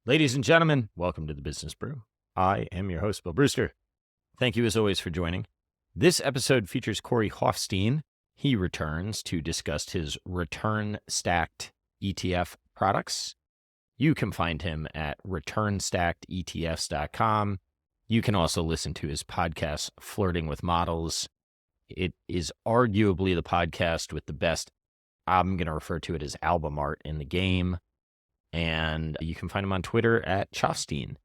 Ladies and gentlemen, welcome to the Business Brew. I am your host, Bill Brewster. Thank you as always for joining. This episode features Corey Hoffstein. He returns to discuss his return-stacked ETF products. You can find him at returnstackedetfs.com. You can also listen to his podcast, Flirting with Models. It is arguably the podcast with the best, I'm going to refer to it as album art in the game. And you can find him on Twitter at Hoffstein.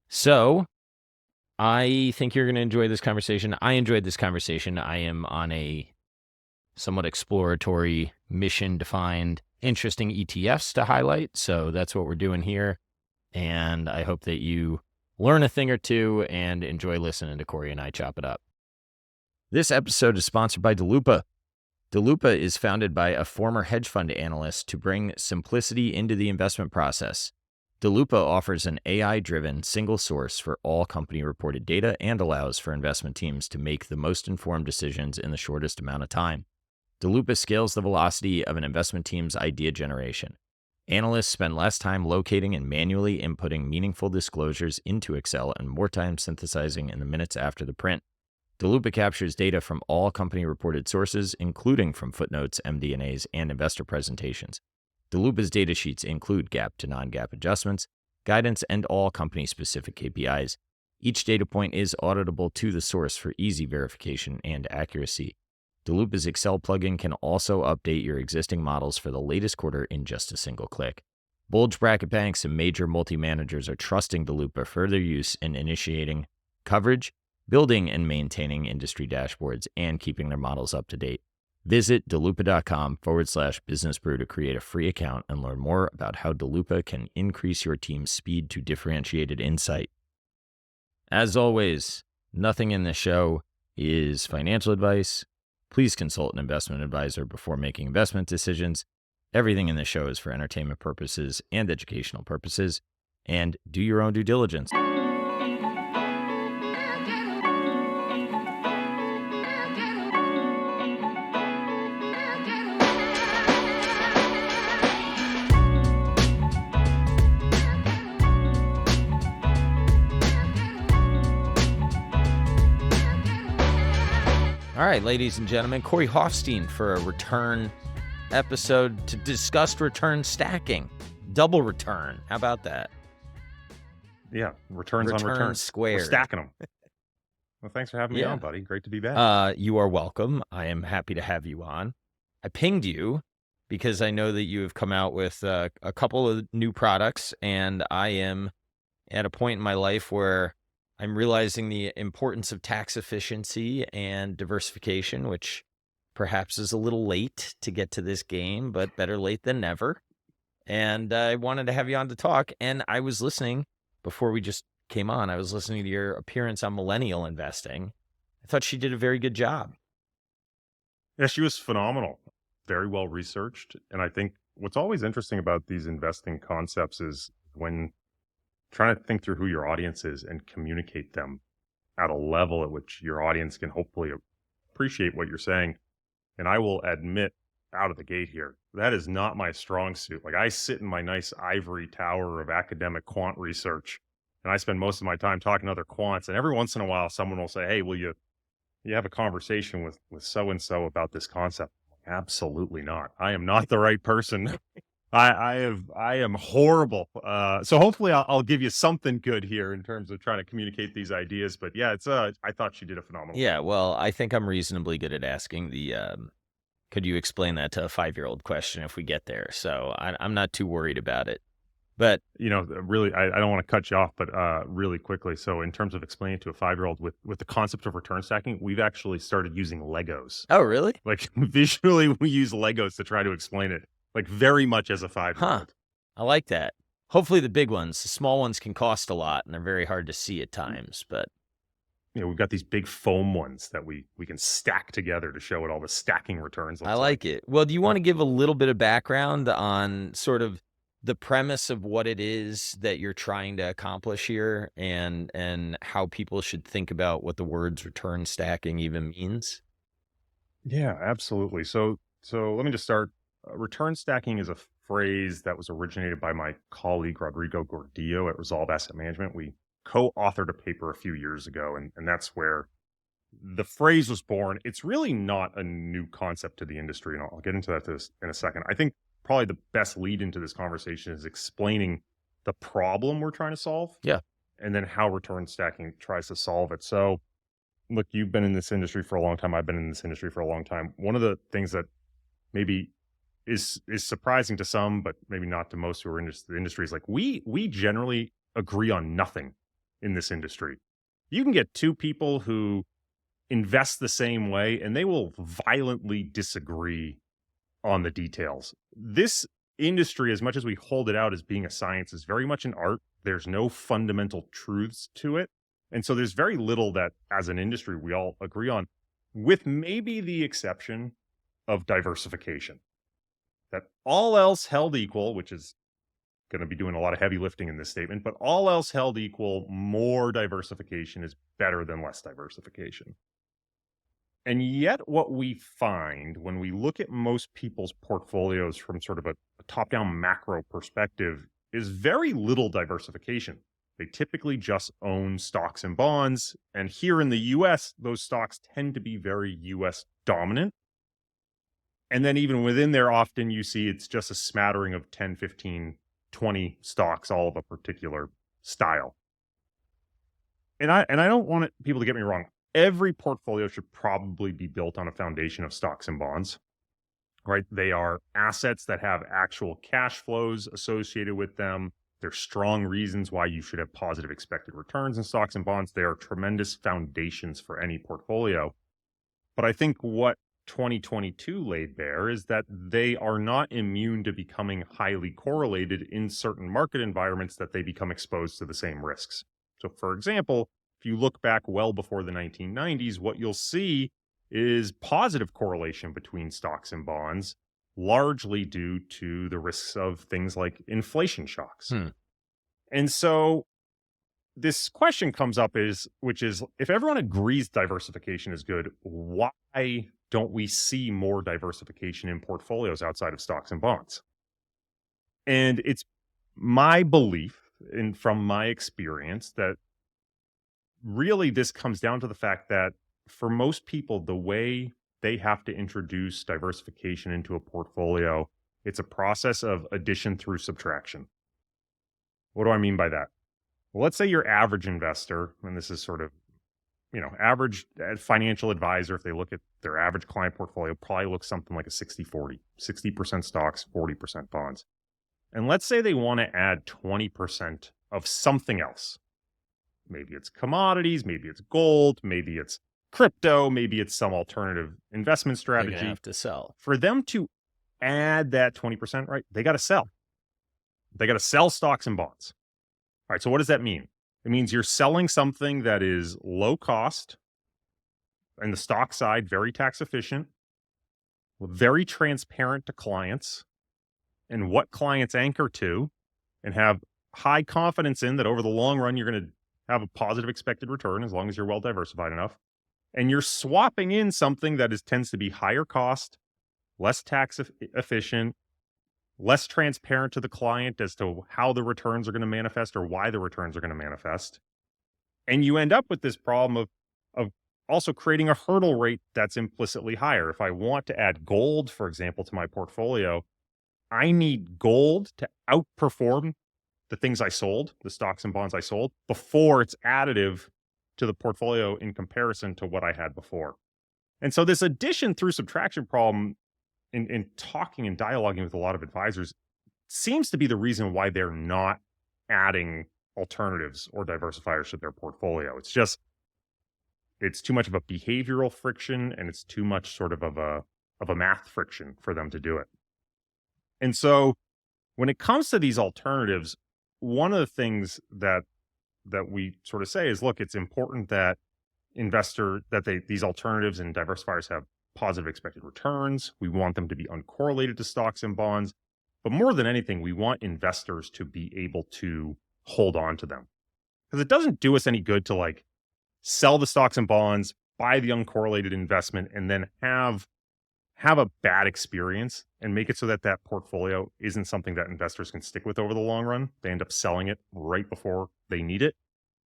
So I think you're going to enjoy this conversation. I enjoyed this conversation. I am on a somewhat exploratory mission to find interesting ETFs to highlight. So that's what we're doing here. And I hope that you learn a thing or two and enjoy listening to Corey and I chop it up. This episode is sponsored by Daloopa. Daloopa is founded by a former hedge fund analyst to bring simplicity into the investment process. Daloopa offers an AI-driven single source for all company-reported data and allows for investment teams to make the most informed decisions in the shortest amount of time. Daloopa scales the velocity of an investment team's idea generation. Analysts spend less time locating and manually inputting meaningful disclosures into Excel and more time synthesizing in the minutes after the print. Daloopa captures data from all company-reported sources, including from footnotes, MD&As, and investor presentations. Daloopa's data sheets include GAAP to non-GAAP adjustments, guidance, and all company-specific KPIs. Each data point is auditable to the source for easy verification and accuracy. Daloopa's Excel plugin can also update your existing models for the latest quarter in just a single click. Bulge bracket banks and major multi-managers are trusting Daloopa for their use in initiating coverage, building and maintaining industry dashboards, and keeping their models up to date. Visit daloopa.com/businessbrew to create a free account and learn more about how Daloopa can increase your team's speed to differentiated insight. As always, nothing in this show is financial advice. Please consult an investment advisor before making investment decisions. Everything in this show is for entertainment purposes and educational purposes, and do your own due diligence. All right, ladies and gentlemen, Corey Hoffstein for a return episode to discuss return stacking. Double return. How about that? Yeah, returns on returns. Squared. We're stacking them. Well, thanks for having me on, buddy. Great to be back. You are welcome. I am happy to have you on. I pinged you because I know that you have come out with a couple of new products, and I am at a point in my life where I'm realizing the importance of tax efficiency and diversification, which perhaps is a little late to get to this game, but better late than never. And I wanted to have you on to talk. And I was listening before we just came on. I was listening to your appearance on Millennial Investing. I thought she did a very good job. Yeah, she was phenomenal. Very well researched. And I think what's always interesting about these investing concepts is when trying to think through who your audience is and communicate them at a level at which your audience can hopefully appreciate what you're saying. And I will admit out of the gate here, that is not my strong suit. Like, I sit in my nice ivory tower of academic quant research, and I spend most of my time talking to other quants. And every once in a while, someone will say, "Hey, will you have a conversation with so-and-so about this concept?" Absolutely not. I am not the right person. I am horrible. So hopefully I'll give you something good here in terms of trying to communicate these ideas. But yeah, I thought she did a phenomenal job. Yeah, well, I think I'm reasonably good at asking the, could you explain that to a 5-year-old question if we get there? So I'm not too worried about it. But, really, I don't want to cut you off, but really quickly. So in terms of explaining to a 5-year-old with the concept of return stacking, we've actually started using Legos. Oh, really? Like, visually, we use Legos to try to explain it. Like, very much as a 5-year-old. Huh. I like that. Hopefully the big ones. The small ones can cost a lot, and they're very hard to see at times. But we've got these big foam ones that we can stack together to show what all the stacking returns looks I like it. Well, do you want to give a little bit of background on sort of the premise of what it is that you're trying to accomplish here, and how people should think about what the words return stacking even means? Yeah, absolutely. So let me just start. Return stacking is a phrase that was originated by my colleague Rodrigo Gordillo at Resolve Asset Management. We co-authored a paper a few years ago, and that's where the phrase was born. It's really not a new concept to the industry, and I'll get into that in a second. I think probably the best lead into this conversation is explaining the problem we're trying to solve. Yeah. And then how return stacking tries to solve it. So, look, you've been in this industry for a long time. I've been in this industry for a long time. One of the things that maybe is surprising to some, but maybe not to most who are in the industry is like we generally agree on nothing in this industry. You can get two people who invest the same way and they will violently disagree on the details. This industry, as much as we hold it out as being a science, is very much an art. There's no fundamental truths to it. And so there's very little that as an industry we all agree on, with maybe the exception of diversification. That all else held equal, which is going to be doing a lot of heavy lifting in this statement, but all else held equal, more diversification is better than less diversification. And yet what we find when we look at most people's portfolios from sort of a top-down macro perspective is very little diversification. They typically just own stocks and bonds. And here in the US, those stocks tend to be very US dominant. And then even within there, often you see it's just a smattering of 10, 15, 20 stocks, all of a particular style. And I don't want people to get me wrong. Every portfolio should probably be built on a foundation of stocks and bonds, right? They are assets that have actual cash flows associated with them. There's strong reasons why you should have positive expected returns in stocks and bonds. They are tremendous foundations for any portfolio. But I think what 2022 laid bare is that they are not immune to becoming highly correlated in certain market environments that they become exposed to the same risks. So, for example, if you look back well before the 1990s, what you'll see is positive correlation between stocks and bonds, largely due to the risks of things like inflation shocks. And so this question comes up which is, if everyone agrees diversification is good, why don't we see more diversification in portfolios outside of stocks and bonds? And it's my belief, and from my experience, that really this comes down to the fact that for most people, the way they have to introduce diversification into a portfolio, it's a process of addition through subtraction. What do I mean by that? Well, let's say your average investor, and this is sort of, average financial advisor, if they look at their average client portfolio, probably looks something like a 60-40, 60% stocks, 40% bonds. And let's say they want to add 20% of something else. Maybe it's commodities, maybe it's gold, maybe it's crypto, maybe it's some alternative investment strategy. They're gonna have to sell. For them to add that 20%, right, they got to sell. They got to sell stocks and bonds. All right, so what does that mean? It means you're selling something that is low cost, and the stock side, very tax efficient, very transparent to clients, and what clients anchor to, and have high confidence in that over the long run, you're going to have a positive expected return as long as you're well diversified enough. And you're swapping in something that tends to be higher cost, less tax efficient, less transparent to the client as to how the returns are going to manifest or why the returns are going to manifest. And you end up with this problem of also creating a hurdle rate that's implicitly higher. If I want to add gold, for example, to my portfolio, I need gold to outperform the things I sold, the stocks and bonds I sold, before it's additive to the portfolio in comparison to what I had before. And so this addition through subtraction problem in talking and dialoguing with a lot of advisors seems to be the reason why they're not adding alternatives or diversifiers to their portfolio. It's too much of a behavioral friction, and it's too much sort of a math friction for them to do it. And so when it comes to these alternatives, one of the things that we sort of say is, look, it's important that these alternatives and diversifiers have positive expected returns. We want them to be uncorrelated to stocks and bonds. But more than anything, we want investors to be able to hold on to them. Because it doesn't do us any good to sell the stocks and bonds, buy the uncorrelated investment, and then have have a bad experience and make it so that that portfolio isn't something that investors can stick with over the long run. They end up selling it right before they need it,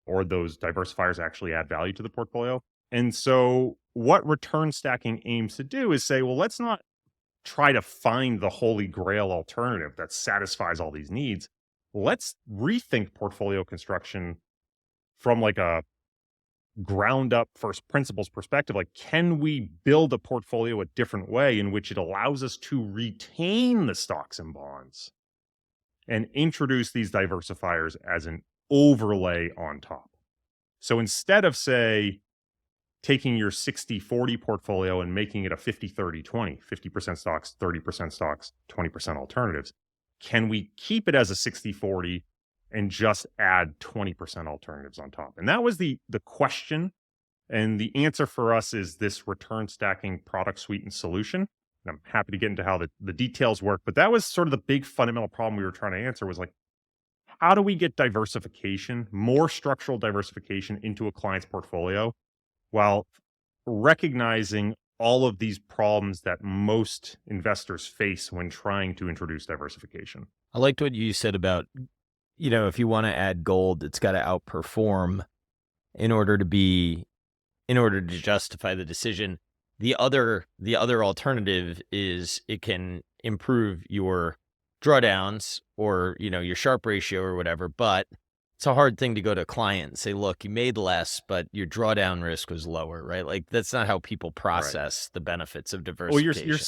or those diversifiers actually add value to the portfolio. And so what return stacking aims to do is say, well, let's not try to find the holy grail alternative that satisfies all these needs. Let's rethink portfolio construction from like a ground up first principles perspective. Like, can we build a portfolio a different way in which it allows us to retain the stocks and bonds and introduce these diversifiers as an overlay on top? So instead of, say, taking your 60-40 portfolio and making it a 50-30-20, 50% stocks, 30% stocks, 20% alternatives, can we keep it as a 60-40 and just add 20% alternatives on top? And that was the question. And the answer for us is this return stacking product suite and solution. And I'm happy to get into how the details work. But that was sort of the big fundamental problem we were trying to answer, was like, how do we get diversification, more structural diversification into a client's portfolio while recognizing all of these problems that most investors face when trying to introduce diversification? I liked what you said about, if you want to add gold, it's got to outperform in order to justify the decision. The other alternative is it can improve your drawdowns or, your Sharpe ratio or whatever, but it's a hard thing to go to a client and say, look, you made less, but your drawdown risk was lower, right? Like, that's not how people process the benefits of diversification. Well,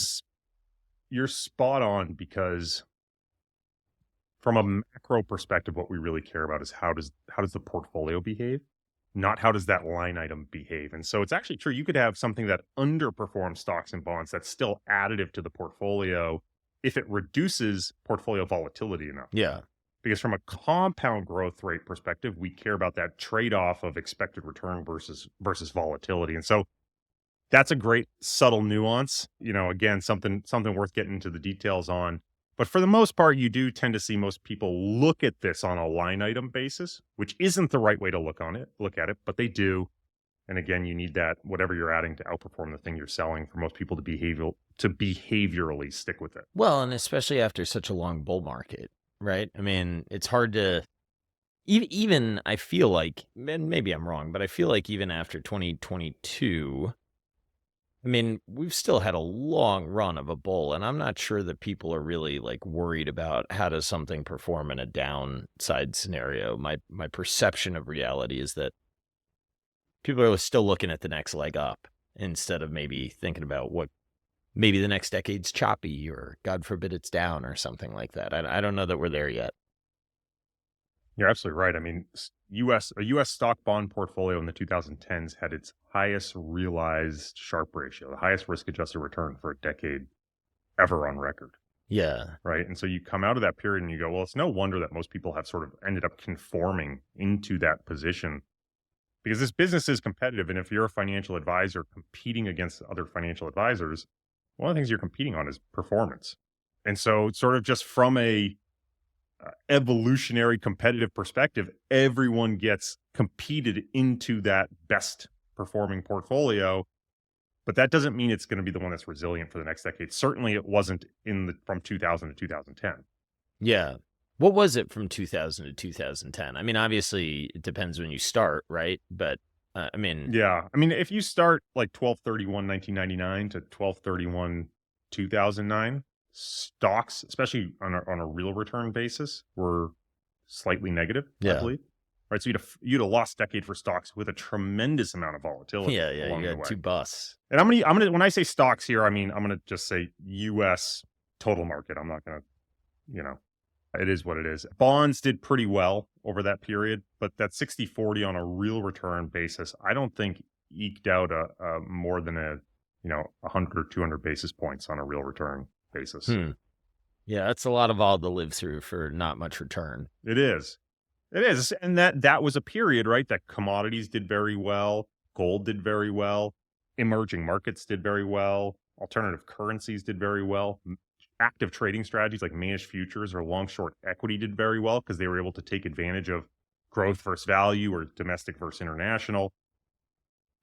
you're spot on, because from a macro perspective, what we really care about is how does the portfolio behave, not how does that line item behave. And so it's actually true. You could have something that underperforms stocks and bonds that's still additive to the portfolio if it reduces portfolio volatility enough. Yeah. Because from a compound growth rate perspective, we care about that trade-off of expected return versus volatility. And so that's a great subtle nuance, again, something worth getting into the details on. But for the most part, you do tend to see most people look at this on a line item basis, which isn't the right way to look at it, but they do. And again, you need that, whatever you're adding, to outperform the thing you're selling for most people to behaviorally stick with it. Well, and especially after such a long bull market, right? I mean, it's hard to even I feel like, and maybe I'm wrong, but I feel like even after 2022, I mean, we've still had a long run of a bull, and I'm not sure that people are really like worried about how does something perform in a downside scenario. My perception of reality is that people are still looking at the next leg up instead of maybe thinking about what maybe the next decade's choppy, or God forbid it's down or something like that. I don't know that we're there yet. You're absolutely right. I mean, a U.S. stock bond portfolio in the 2010s had its highest realized Sharpe ratio, the highest risk-adjusted return for a decade ever on record. Yeah. Right. And so you come out of that period and you go, well, it's no wonder that most people have sort of ended up conforming into that position, because this business is competitive. And if you're a financial advisor competing against other financial advisors, one of the things you're competing on is performance. And so sort of just from a evolutionary competitive perspective, everyone gets competed into that best performing portfolio, but that doesn't mean it's going to be the one that's resilient for the next decade. Certainly it wasn't from 2000 to 2010. Yeah. What was it from 2000 to 2010? I mean, obviously it depends when you start, right? But I mean, if you start like 12/31/1999 to 12/31/2009, stocks, especially on a real return basis, were slightly negative, I believe. Right, so you'd a lost decade for stocks with a tremendous amount of volatility. Yeah, you had two busts. And I'm gonna when I say stocks here, I'm gonna just say U.S. total market. I'm not gonna, it is what it is. Bonds did pretty well over that period, but that 60-40 on a real return basis, I don't think eked out a more than 100 or 200 basis points on a real return basis. Yeah, that's a lot of all to live through for not much return. It is. And that was a period, right, that commodities did very well, gold did very well, emerging markets did very well, alternative currencies did very well, active trading strategies like managed futures or long short equity did very well because they were able to take advantage of growth versus value or domestic versus international,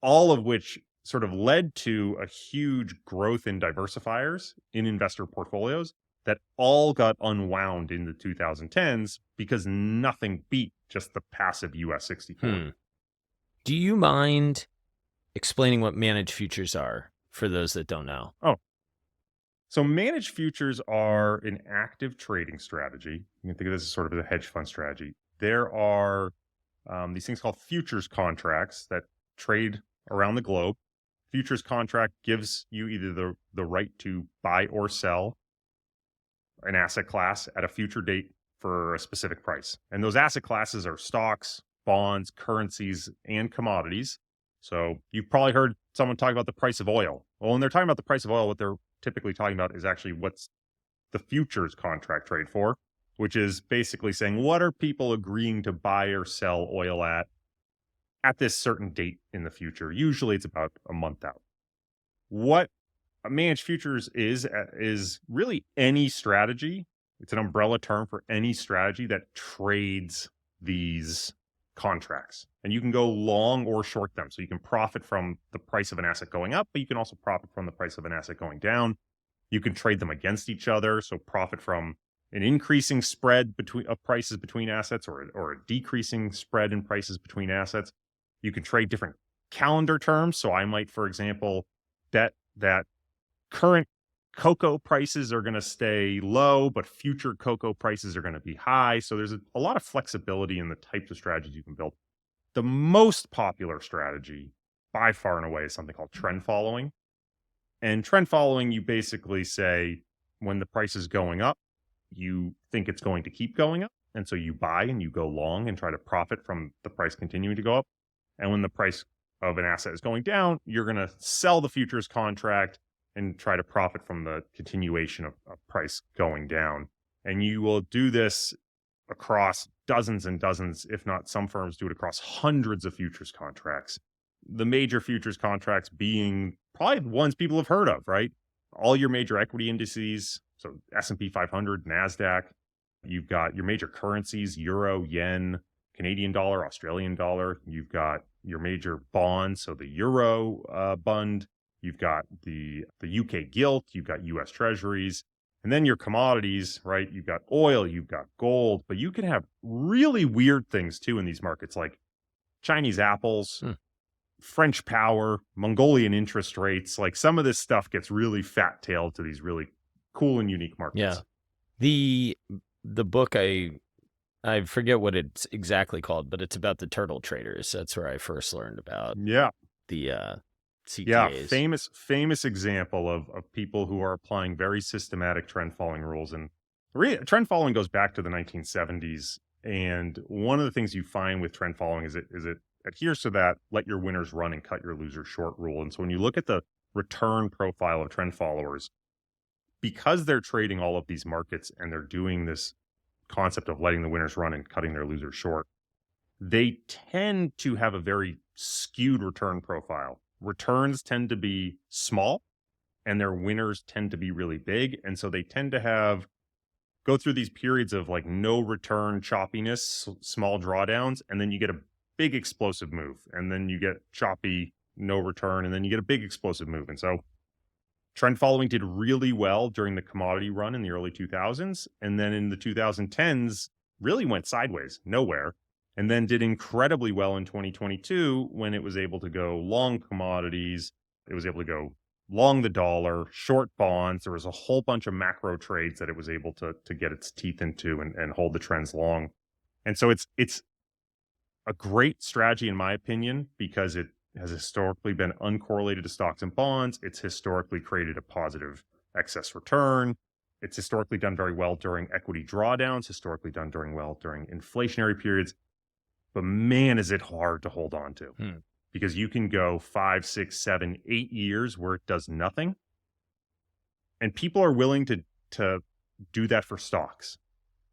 all of which sort of led to a huge growth in diversifiers in investor portfolios that all got unwound in the 2010s because nothing beat just the passive US 64. Do you mind explaining what managed futures are for those that don't know? Oh, so managed futures are an active trading strategy. You can think of this as sort of a hedge fund strategy. There are these things called futures contracts that trade around the globe. Futures contract gives you either the right to buy or sell an asset class at a future date for a specific price. And those asset classes are stocks, bonds, currencies, and commodities. So you've probably heard someone talk about the price of oil. Well, when they're talking about the price of oil, what they're typically talking about is actually what's the futures contract trade for, which is basically saying what are people agreeing to buy or sell oil at this certain date in the future. Usually it's about a month out. What a managed futures is really any strategy. It's an umbrella term for any strategy that trades these contracts. And you can go long or short them. So you can profit from the price of an asset going up, but you can also profit from the price of an asset going down. You can trade them against each other. So profit from an increasing spread of prices between assets or a decreasing spread in prices between assets. You can trade different calendar terms. So I might, for example, bet that current cocoa prices are going to stay low, but future cocoa prices are going to be high. So there's a lot of flexibility in the types of strategies you can build. The most popular strategy by far and away is something called trend following. And trend following, you basically say when the price is going up, you think it's going to keep going up. And so you buy and you go long and try to profit from the price continuing to go up. And when the price of an asset is going down, you're going to sell the futures contract and try to profit from the continuation of price going down. And you will do this across dozens and dozens, if not some firms do it across hundreds of futures contracts. The major futures contracts being probably the ones people have heard of, right? All your major equity indices, so S&P 500, NASDAQ. You've got your major currencies, euro, yen, Canadian dollar, Australian dollar. You've got your major bonds, so the euro bond. You've got the UK gilt, you've got US treasuries, and then your commodities, right? You've got oil, you've got gold, but you can have really weird things too in these markets, like Chinese apples, French power, Mongolian interest rates. Like some of this stuff gets really fat-tailed to these really cool and unique markets. Yeah. The book, I forget what it's exactly called, but it's about the turtle traders. That's where I first learned about the CTAs. Yeah, famous example of people who are applying very systematic trend following rules. And trend following goes back to the 1970s. And one of the things you find with trend following is it adheres to that let your winners run and cut your losers short rule. And so when you look at the return profile of trend followers, because they're trading all of these markets and they're doing this concept of letting the winners run and cutting their losers short, they tend to have a very skewed return profile. Returns tend to be small and their winners tend to be really big. And so they tend to go through these periods of like no return choppiness, small drawdowns, and then you get a big explosive move. And then you get choppy, no return, and then you get a big explosive move. And so trend following did really well during the commodity run in the early 2000s. And then in the 2010s, really went sideways, nowhere. And then did incredibly well in 2022 when it was able to go long commodities. It was able to go long the dollar, short bonds. There was a whole bunch of macro trades that it was able to get its teeth into and hold the trends long. And so it's a great strategy, in my opinion, because it has historically been uncorrelated to stocks and bonds. It's historically created a positive excess return. It's historically done very well during equity drawdowns, historically done well during inflationary periods. But man, is it hard to hold on to because you can go 5, 6, 7, 8 years where it does nothing. And people are willing to do that for stocks.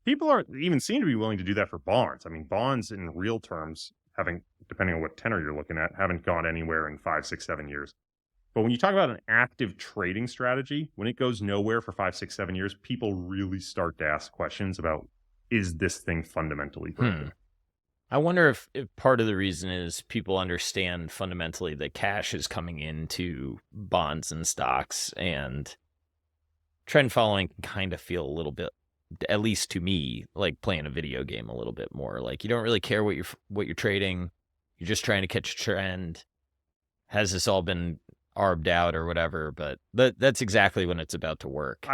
People are even seem to be willing to do that for bonds. I mean, bonds in real terms, depending on what tenor you're looking at, haven't gone anywhere in 5, 6, 7 years. But when you talk about an active trading strategy, when it goes nowhere for 5, 6, 7 years, people really start to ask questions about, is this thing fundamentally broken? I wonder if part of the reason is people understand fundamentally that cash is coming into bonds and stocks, and trend following can kind of feel a little bit, at least to me, like playing a video game a little bit more. Like you don't really care what you're trading. You're just trying to catch a trend. Has this all been arbed out or whatever? But that's exactly when it's about to work.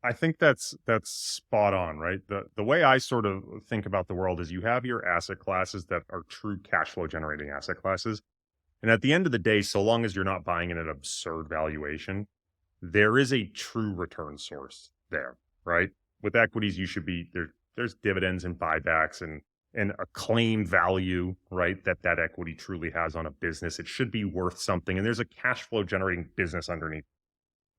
I think that's spot on, right? The way I sort of think about the world is you have your asset classes that are true cash flow generating asset classes. And at the end of the day, so long as you're not buying at an absurd valuation, there is a true return source there, right? With equities, you should be there's dividends and buybacks and a claim value, right? That equity truly has on a business. It should be worth something. And there's a cash flow generating business underneath.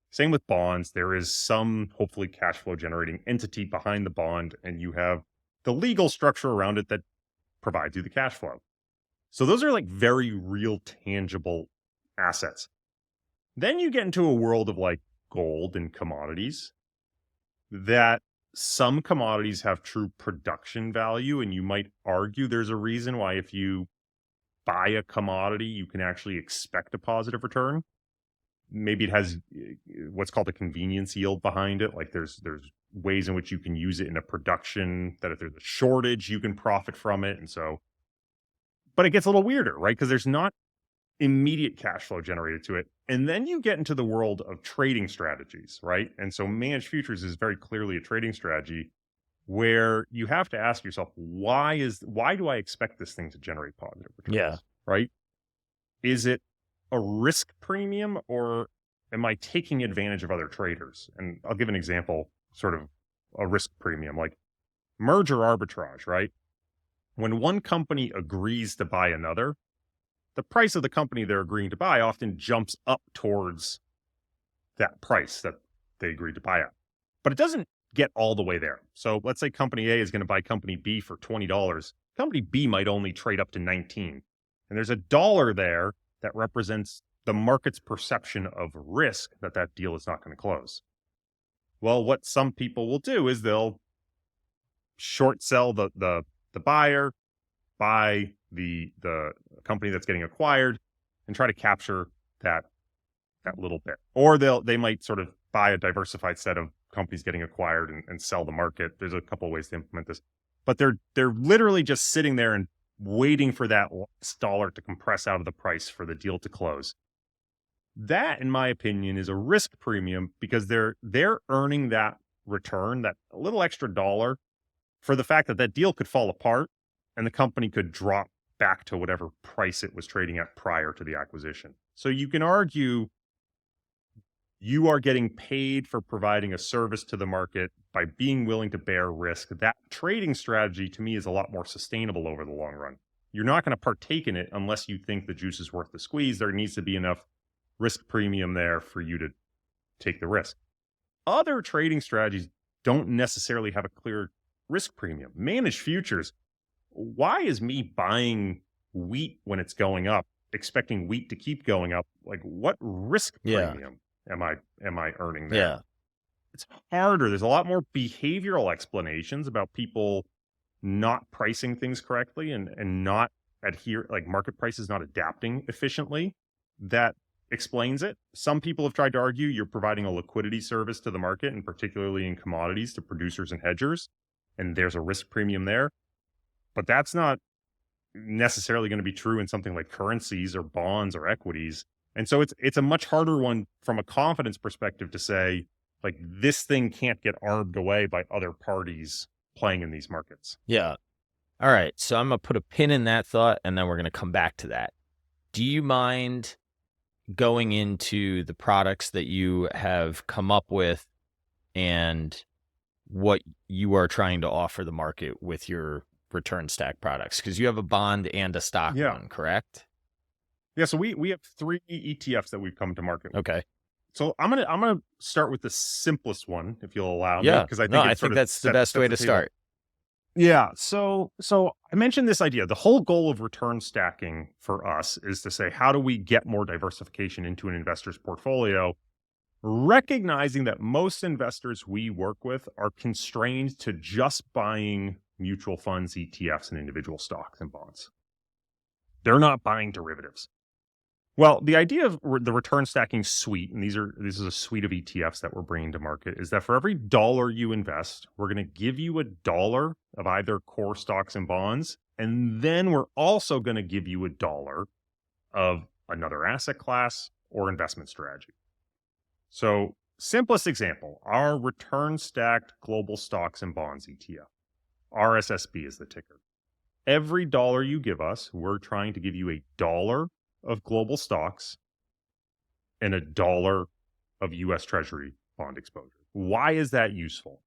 Same with bonds. There is some hopefully cash flow generating entity behind the bond, and you have the legal structure around it that provides you the cash flow. So those are like very real, tangible assets. Then you get into a world of like gold and commodities that some commodities have true production value. And you might argue there's a reason why if you buy a commodity, you can actually expect a positive return. Maybe it has what's called a convenience yield behind it. Like there's ways in which you can use it in a production that if there's a shortage, you can profit from it. And so, but it gets a little weirder, right? Because there's not immediate cash flow generated to it. And then you get into the world of trading strategies, right? And so managed futures is very clearly a trading strategy where you have to ask yourself, why do I expect this thing to generate positive returns? Yeah. Right? Is it a risk premium or am I taking advantage of other traders? And I'll give an example, sort of a risk premium, like merger arbitrage, right? When one company agrees to buy another, the price of the company they're agreeing to buy often jumps up towards that price that they agreed to buy at. But it doesn't get all the way there. So let's say company A is going to buy company B for $20. Company B might only trade up to 19. And there's $1 there that represents the market's perception of risk that that deal is not going to close. Well, what some people will do is they'll short sell the buyer, buy the company that's getting acquired, and try to capture that little bit. Or they might sort of buy a diversified set of companies getting acquired and sell the market. There's a couple of ways to implement this, but they're literally just sitting there and waiting for that dollar to compress out of the price for the deal to close. That, in my opinion, is a risk premium because they're earning that return, that little extra dollar, for the fact that deal could fall apart and the company could drop back to whatever price it was trading at prior to the acquisition. So you can argue you are getting paid for providing a service to the market by being willing to bear risk. That trading strategy to me is a lot more sustainable over the long run. You're not going to partake in it unless you think the juice is worth the squeeze. There needs to be enough risk premium there for you to take the risk. Other trading strategies don't necessarily have a clear risk premium. Managed futures, why is me buying wheat when it's going up, expecting wheat to keep going up? Like what risk premium am I earning there? Yeah. It's harder. There's a lot more behavioral explanations about people not pricing things correctly and not like market prices not adapting efficiently. That explains it. Some people have tried to argue you're providing a liquidity service to the market, and particularly in commodities to producers and hedgers, and there's a risk premium there. But that's not necessarily going to be true in something like currencies or bonds or equities. And so it's a much harder one from a confidence perspective to say, like, this thing can't get arbed away by other parties playing in these markets. Yeah. All right. So I'm going to put a pin in that thought, and then we're going to come back to that. Do you mind going into the products that you have come up with and what you are trying to offer the market with your return stack products? Because you have a bond and a stock one, correct? Yeah, so we have 3 ETFs that we've come to market with. Okay. So I'm gonna start with the simplest one, if you'll allow me. Yeah, because I think that's the best way to start. Yeah. So I mentioned this idea. The whole goal of return stacking for us is to say, how do we get more diversification into an investor's portfolio? Recognizing that most investors we work with are constrained to just buying mutual funds, ETFs, and individual stocks and bonds. They're not buying derivatives. Well, the idea of the return stacking suite, and this is a suite of ETFs that we're bringing to market, is that for every dollar you invest, we're going to give you $1 of either core stocks and bonds, and then we're also going to give you $1 of another asset class or investment strategy. So, simplest example, our return stacked global stocks and bonds ETF, RSSB is the ticker. Every dollar you give us, we're trying to give you $1 of global stocks and $1 of US Treasury bond exposure. Why is that useful?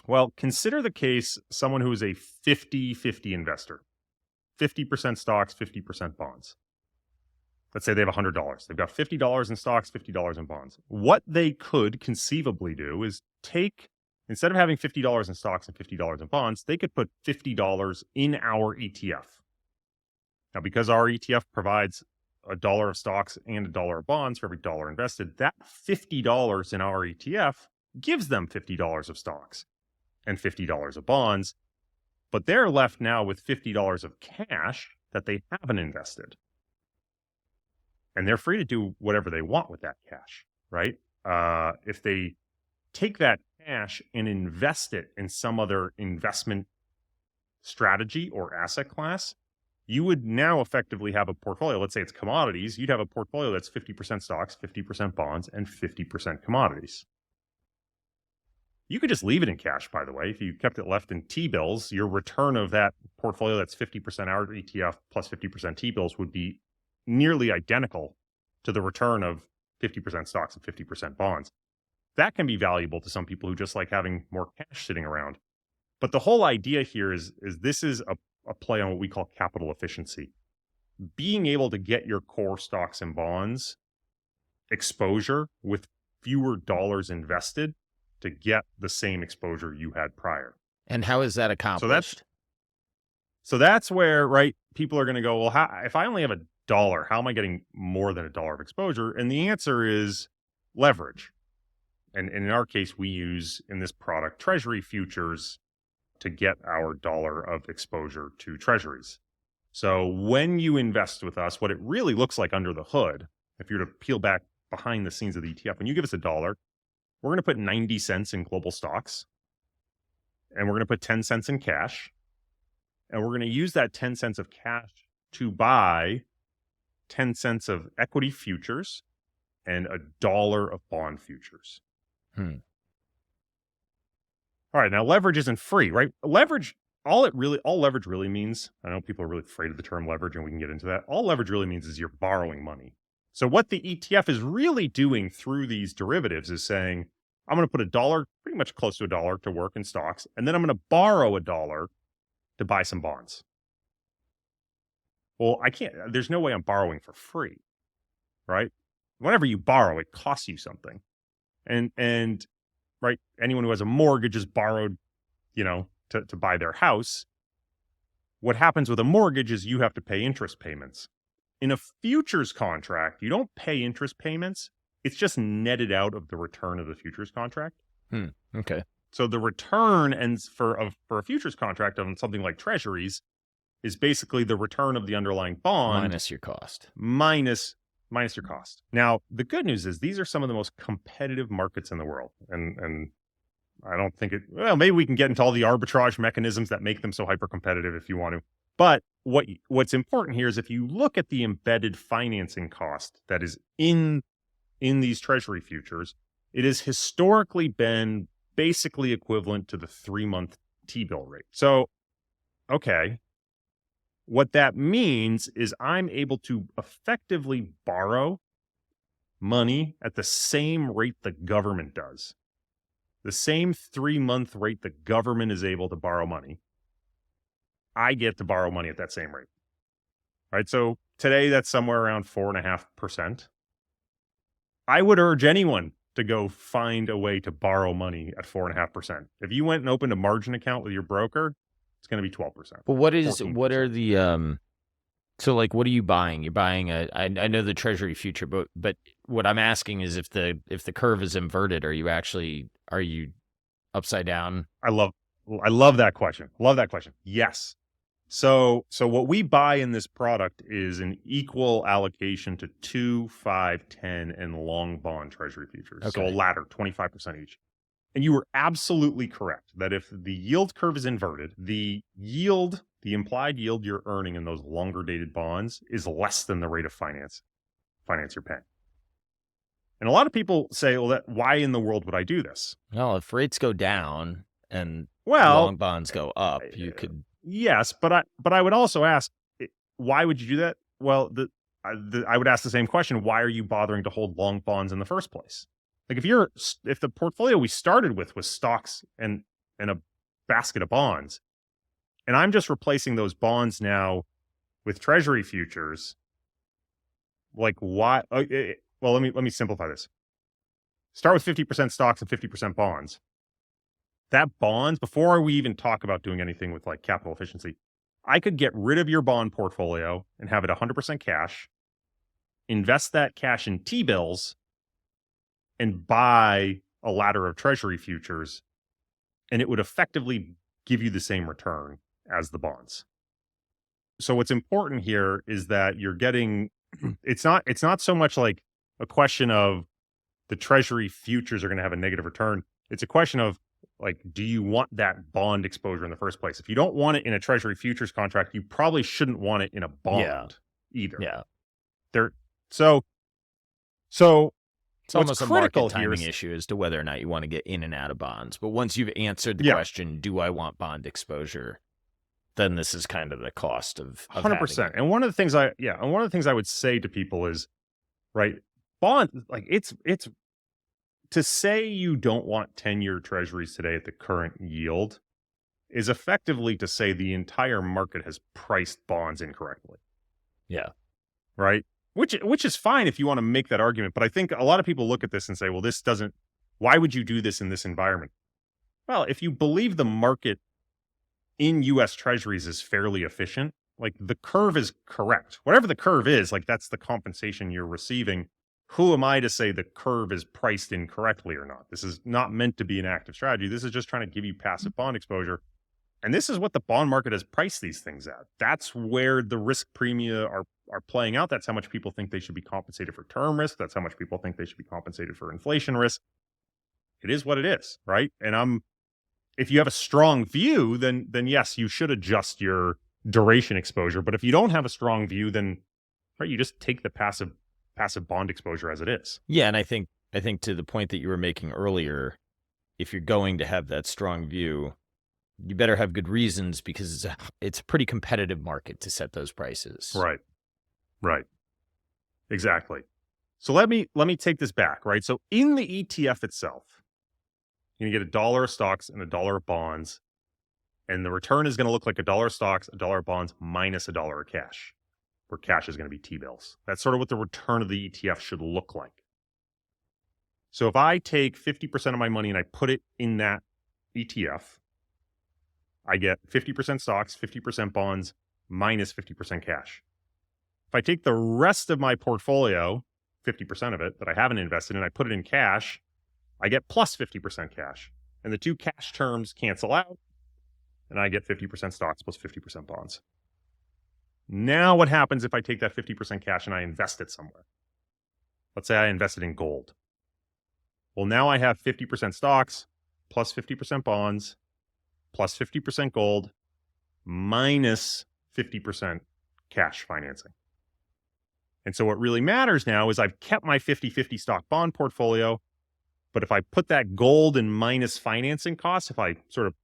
Well, consider the case someone who is a 50-50 investor, 50% stocks, 50% bonds. Let's say they have $100. They've got $50 in stocks, $50 in bonds. What they could conceivably do is instead of having $50 in stocks and $50 in bonds, they could put $50 in our ETF. Now, because our ETF provides $1 of stocks and $1 of bonds for every dollar invested, that $50 in our ETF gives them $50 of stocks and $50 of bonds, but they're left now with $50 of cash that they haven't invested. And they're free to do whatever they want with that cash, right? If they take that cash and invest it in some other investment strategy or asset class, you would now effectively have a portfolio. Let's say it's commodities. You'd have a portfolio that's 50% stocks, 50% bonds, and 50% commodities. You could just leave it in cash, by the way. If you kept it left in T-bills, your return of that portfolio that's 50% our ETF plus 50% T-bills would be nearly identical to the return of 50% stocks and 50% bonds. That can be valuable to some people who just like having more cash sitting around. But the whole idea here is this is a play on what we call capital efficiency. Being able to get your core stocks and bonds exposure with fewer dollars invested to get the same exposure you had prior. And how is that accomplished? So that's where, right, people are going to go, well, if I only have $1, how am I getting more than $1 of exposure? And the answer is leverage. And in our case, we use in this product Treasury futures to get our $1 of exposure to treasuries. So when you invest with us, what it really looks like under the hood, if you were to peel back behind the scenes of the ETF, when you give us $1, we're going to put 90 cents in global stocks, and we're going to put 10 cents in cash, and we're going to use that 10 cents of cash to buy 10 cents of equity futures and $1 of bond futures. All right, now leverage isn't free, right? Leverage, all leverage really means, I know people are really afraid of the term leverage, and we can get into that. All leverage really means is you're borrowing money. So what the ETF is really doing through these derivatives is saying, I'm going to put $1, pretty much close to $1 to work in stocks, and then I'm going to borrow $1 to buy some bonds. Well, there's no way I'm borrowing for free, right? Whenever you borrow, it costs you something. And right, anyone who has a mortgage is borrowed, to buy their house. What happens with a mortgage is you have to pay interest payments. In a futures contract, you don't pay interest payments. It's just netted out of the return of the futures contract. Okay. So the return for a futures contract on something like treasuries is basically the return of the underlying bond minus your cost. Minus your cost. Now, the good news is these are some of the most competitive markets in the world. And I don't think maybe we can get into all the arbitrage mechanisms that make them so hyper competitive if you want to. But what's important here is if you look at the embedded financing cost that is in these treasury futures, it has historically been basically equivalent to the 3-month T-bill rate. So, okay, what that means is I'm able to effectively borrow money at the same rate the government does. The same 3-month rate the government is able to borrow money. I get to borrow money at that same rate. Right? So today that's somewhere around 4.5%. I would urge anyone to go find a way to borrow money at 4.5%. If you went and opened a margin account with your broker, it's going to be 12%. But what are the so like what are you buying? You're buying I know the treasury future, but what I'm asking is if the curve is inverted, are you upside down? I love I love that question. Love that question. Yes. So what we buy in this product is an equal allocation to 2, 5, 10, and long bond treasury futures. So a Okay. ladder, 25% each. And you were absolutely correct that if the yield curve is inverted, the implied yield you're earning in those longer dated bonds is less than the rate of finance you're paying. And a lot of people say, well, why in the world would I do this? Well, if rates go down and Well, long bonds go up, you could. yes, but I would also ask, why would you do that? Well, I would ask the same question: why are you bothering to hold long bonds in the first place? Like if the portfolio we started with was stocks and a basket of bonds, and I'm just replacing those bonds now with treasury futures, like why? Well, let me simplify this. Start with 50% stocks and 50% bonds. That bonds, before we even talk about doing anything with like capital efficiency, I could get rid of your bond portfolio and have it 100% cash, invest that cash in T-bills, and buy a ladder of treasury futures, and it would effectively give you the same return as the bonds. So what's important here is that you're getting, it's not so much like a question of the treasury futures are going to have a negative return. It's a question of, like, do you want that bond exposure in the first place? If you don't want it in a treasury futures contract, you probably shouldn't want it in a bond either. Yeah. So It's almost a market timing issue as to whether or not you want to get in and out of bonds. But once you've answered the question, do I want bond exposure? Then this is kind of the cost of 100%. And one of the things I would say to people is, right, bond, like it's to say you don't want 10-year treasuries today at the current yield is effectively to say the entire market has priced bonds incorrectly. Yeah. Right? Which is fine if you want to make that argument, but I think a lot of people look at this and say, well, why would you do this in this environment? Well, if you believe the market in US treasuries is fairly efficient, like the curve is correct. Whatever the curve is, like that's the compensation you're receiving. Who am I to say the curve is priced incorrectly or not? This is not meant to be an active strategy. This is just trying to give you passive bond exposure. And this is what the bond market has priced these things at. That's where the risk premia are playing out. That's how much people think they should be compensated for term risk. That's how much people think they should be compensated for inflation risk. It is what it is, right? And if you have a strong view, then yes, you should adjust your duration exposure. But if you don't have a strong view, then right, you just take the passive bond exposure as it is. Yeah, and I think to the point that you were making earlier, if you're going to have that strong view, you better have good reasons because it's a pretty competitive market to set those prices. Right. Exactly. So let me take this back, right? So in the ETF itself, you get $1 of stocks and $1 of bonds, and the return is going to look like $1 of stocks, $1 of bonds minus $1 of cash, where cash is going to be T-bills. That's sort of what the return of the ETF should look like. So if I take 50% of my money and I put it in that ETF, I get 50% stocks, 50% bonds, minus 50% cash. If I take the rest of my portfolio, 50% of it that I haven't invested in, I put it in cash, I get plus 50% cash. And the two cash terms cancel out, and I get 50% stocks plus 50% bonds. Now what happens if I take that 50% cash and I invest it somewhere? Let's say I invested in gold. Well, now I have 50% stocks plus 50% bonds plus 50% gold minus 50% cash financing. And so what really matters now is I've kept my 50-50 stock bond portfolio, but if I put that gold and minus financing costs, if I sort of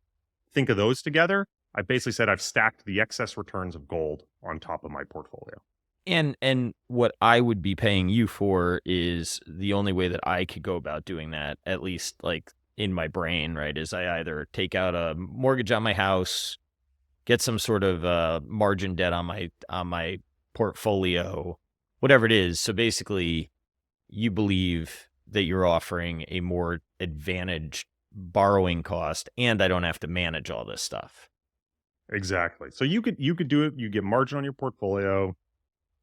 think of those together, I basically said I've stacked the excess returns of gold on top of my portfolio. And what I would be paying you for is the only way that I could go about doing that, at least like in my brain, right, is I either take out a mortgage on my house, get some sort of margin debt on my portfolio, whatever it is. So basically, you believe that you're offering a more advantaged borrowing cost, and I don't have to manage all this stuff. Exactly. So you could do it. You get margin on your portfolio.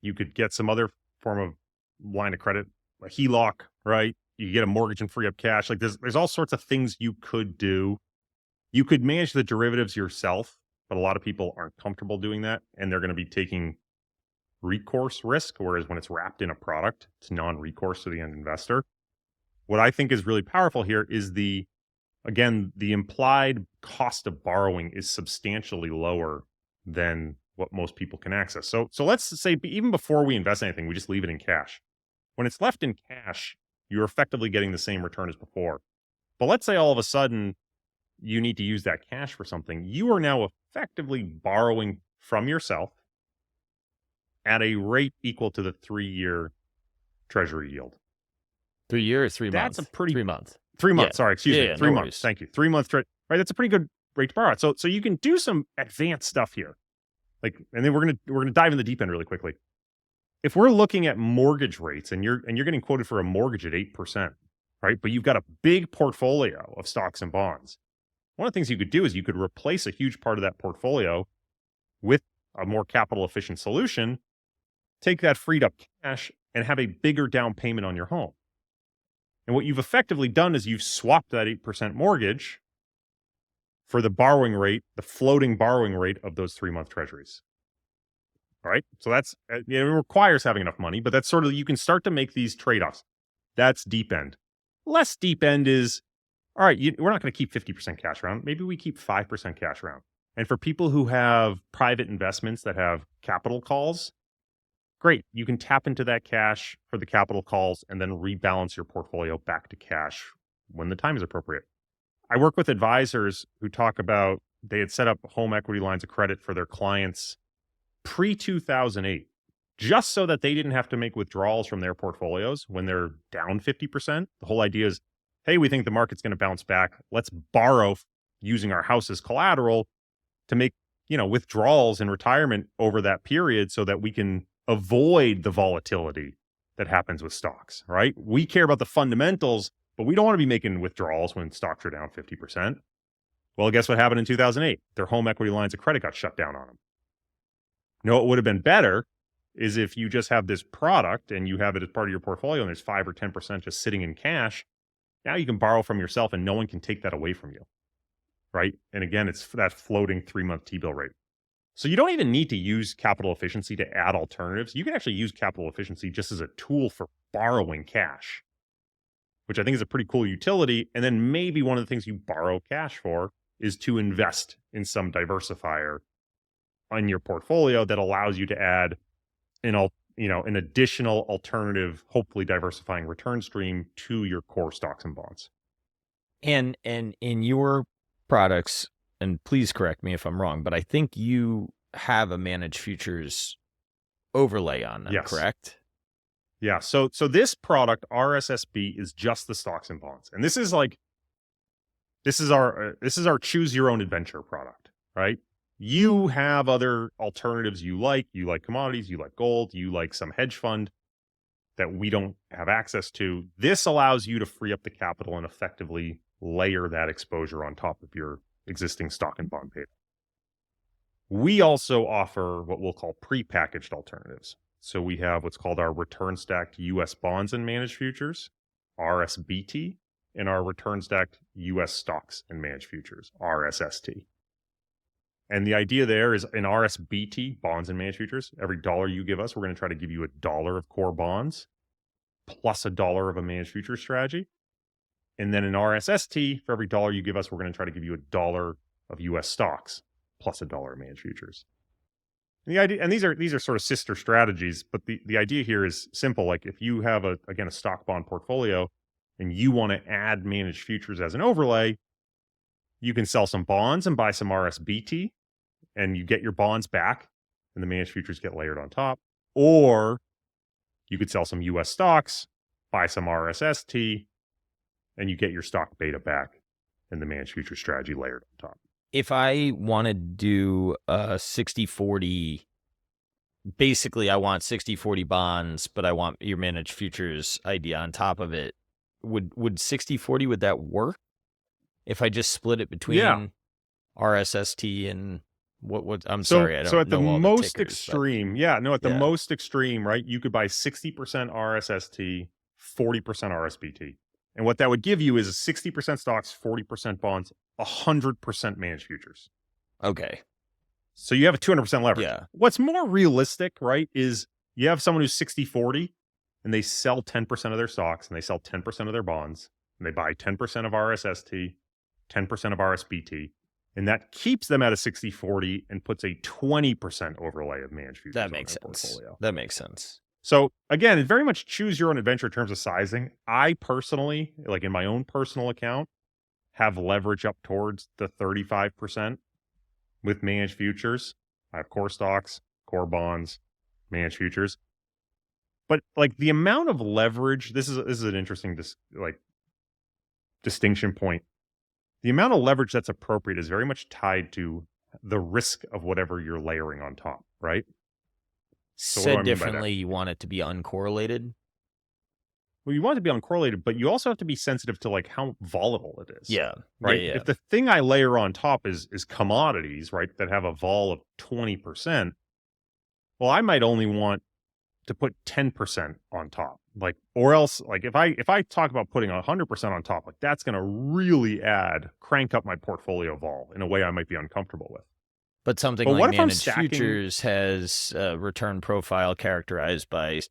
You could get some other form of line of credit, a HELOC, right? You get a mortgage and free up cash. Like there's all sorts of things you could do You could manage the derivatives yourself, but a lot of people aren't comfortable doing that, and they're going to be taking recourse risk, whereas when it's wrapped in a product, it's non-recourse to the end investor. What I think is really powerful here is the implied cost of borrowing is substantially lower than what most people can access. So let's say even before we invest anything, we just leave it in cash. When it's left in cash, you're effectively getting the same return as before. But let's say all of a sudden you need to use that cash for something. You are now effectively borrowing from yourself at a rate equal to the 3-year treasury yield. 3 years, 3 months. That's a pretty 3 months. 3 months. Sorry, excuse me. 3 no months. worries. Thank you. 3 months. Right. That's a pretty good rate to borrow at. So you can do some advanced stuff here. And then we're gonna dive in the deep end really quickly. If we're looking at mortgage rates and you're getting quoted for a mortgage at 8%, right? But you've got a big portfolio of stocks and bonds. One of the things you could do is you could replace a huge part of that portfolio with a more capital efficient solution, take that freed up cash and have a bigger down payment on your home. And what you've effectively done is you've swapped that 8% mortgage for the borrowing rate, the floating borrowing rate of those 3-month treasuries. All right. So that's, it requires having enough money, but that's sort of, you can start to make these trade-offs. That's deep end. Less deep end is, all right, we're not going to keep 50% cash around. Maybe we keep 5% cash around. And for people who have private investments that have capital calls, great. You can tap into that cash for the capital calls and then rebalance your portfolio back to cash when the time is appropriate. I work with advisors who talk about they had set up home equity lines of credit for their clients pre-2008, just so that they didn't have to make withdrawals from their portfolios when they're down 50%. The whole idea is, hey, we think the market's going to bounce back. Let's borrow using our house as collateral to make, withdrawals in retirement over that period so that we can avoid the volatility that happens with stocks, right? We care about the fundamentals, but we don't want to be making withdrawals when stocks are down 50%. Well, guess what happened in 2008? Their home equity lines of credit got shut down on them. No, it would have been better is if you just have this product and you have it as part of your portfolio and there's 5 or 10% just sitting in cash. Now you can borrow from yourself and no one can take that away from you, right? And again, it's that floating 3-month T-bill rate. So you don't even need to use capital efficiency to add alternatives. You can actually use capital efficiency just as a tool for borrowing cash, which I think is a pretty cool utility. And then maybe one of the things you borrow cash for is to invest in some diversifier on your portfolio that allows you to add an additional alternative, hopefully diversifying return stream to your core stocks and bonds. And in your products, and please correct me if I'm wrong, but I think you have a managed futures overlay on them, yes. Correct? Yeah. So this product, RSSB, is just the stocks and bonds. And this is our choose your own adventure product, right? You have other alternatives you like commodities, you like gold, you like some hedge fund that we don't have access to. This allows you to free up the capital and effectively layer that exposure on top of your existing stock and bond paper. We also offer what we'll call prepackaged alternatives. So we have what's called our return stacked US bonds and managed futures, RSBT, and our return stacked US stocks and managed futures, RSST. And the idea there is in RSBT, bonds and managed futures, every dollar you give us, we're going to try to give you $1 of core bonds plus $1 of a managed futures strategy. And then in RSST, for every dollar you give us, we're going to try to give you $1 of US stocks plus $1 of managed futures. And the idea, and these are sort of sister strategies, but the idea here is simple. Like if you have a stock bond portfolio and you want to add managed futures as an overlay, you can sell some bonds and buy some RSBT and you get your bonds back and the managed futures get layered on top. Or you could sell some US stocks, buy some RSST, and you get your stock beta back and the managed futures strategy layered on top. If I want to do a 60-40, basically I want 60-40 bonds, but I want your managed futures idea on top of it, would 60-40, would that work? If I just split it between RSST and what I'm sorry, I don't know. So at the most tickers, extreme, the most extreme, right? You could buy 60% RSST, 40% RSBT. And what that would give you is a 60% stocks, 40% bonds 100% managed futures. Okay. So you have a 200% leverage. Yeah. What's more realistic, right, is you have someone who's 60-40 and they sell 10% of their stocks and they sell 10% of their bonds and they buy 10% of RSST, 10% of RSBT, and that keeps them at a 60-40 and puts a 20% overlay of managed futures That on makes their sense. portfolio. That makes sense. So again, it's very much choose your own adventure in terms of sizing. I personally, like in my own personal account, have leverage up towards the 35% with managed futures. I have core stocks, core bonds, managed futures. But like the amount of leverage, this is an interesting distinction point. The amount of leverage that's appropriate is very much tied to the risk of whatever you're layering on top, right? So what do I Said mean by that? differently, you want it to be uncorrelated. Well, you want it to be uncorrelated, but you also have to be sensitive to like how volatile it is. Yeah. Right. Yeah. If the thing I layer on top is commodities, right, that have a vol of 20%, well, I might only want to put 10% on top. Like, or else, like if I talk about putting 100% on top, like that's going to really crank up my portfolio vol in a way I might be uncomfortable with. But something But like what if I'm managed stacking? futures has a return profile characterized by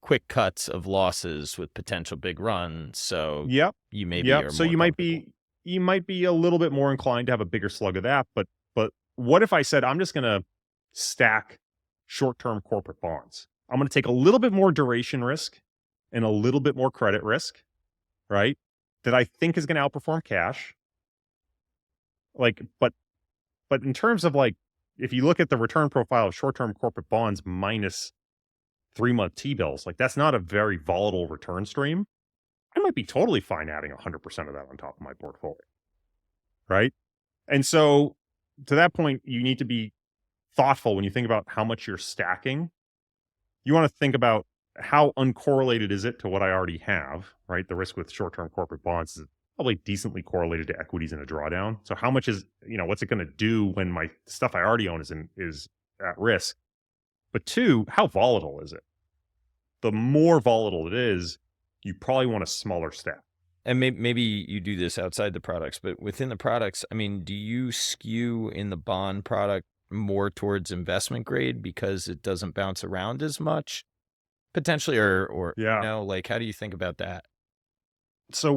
quick cuts of losses with potential big runs. So Yep. you maybe Yep. are So more comfortable. you might be a little bit more inclined to have a bigger slug of that. But what if I said I'm just going to stack short-term corporate bonds? I'm going to take a little bit more duration risk and a little bit more credit risk, right? That I think is going to outperform cash. Like, but in terms of like, if you look at the return profile of short-term corporate bonds minus 3-month T-bills, like that's not a very volatile return stream. I might be totally fine adding 100% of that on top of my portfolio, right? And so to that point, you need to be thoughtful when you think about how much you're stacking. You want to think about how uncorrelated is it to what I already have, right? The risk with short-term corporate bonds is probably decently correlated to equities in a drawdown. So how much is, what's it going to do when my stuff I already own is at risk? But two, how volatile is it? The more volatile it is, you probably want a smaller stack. And maybe you do this outside the products, but within the products, I mean, do you skew in the bond product more towards investment grade because it doesn't bounce around as much potentially, or Yeah. like, how do you think about that? So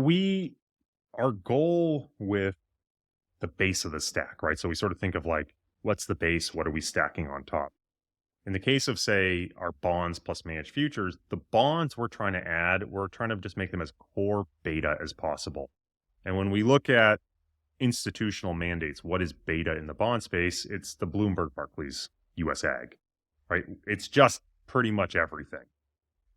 our goal with the base of the stack, right? So we sort of think of like, what's the base? What are we stacking on top? In the case of, say, our bonds plus managed futures, the bonds we're trying to just make them as core beta as possible. And when we look at institutional mandates, what is beta in the bond space? It's the Bloomberg Barclays US Ag, right? It's just pretty much everything.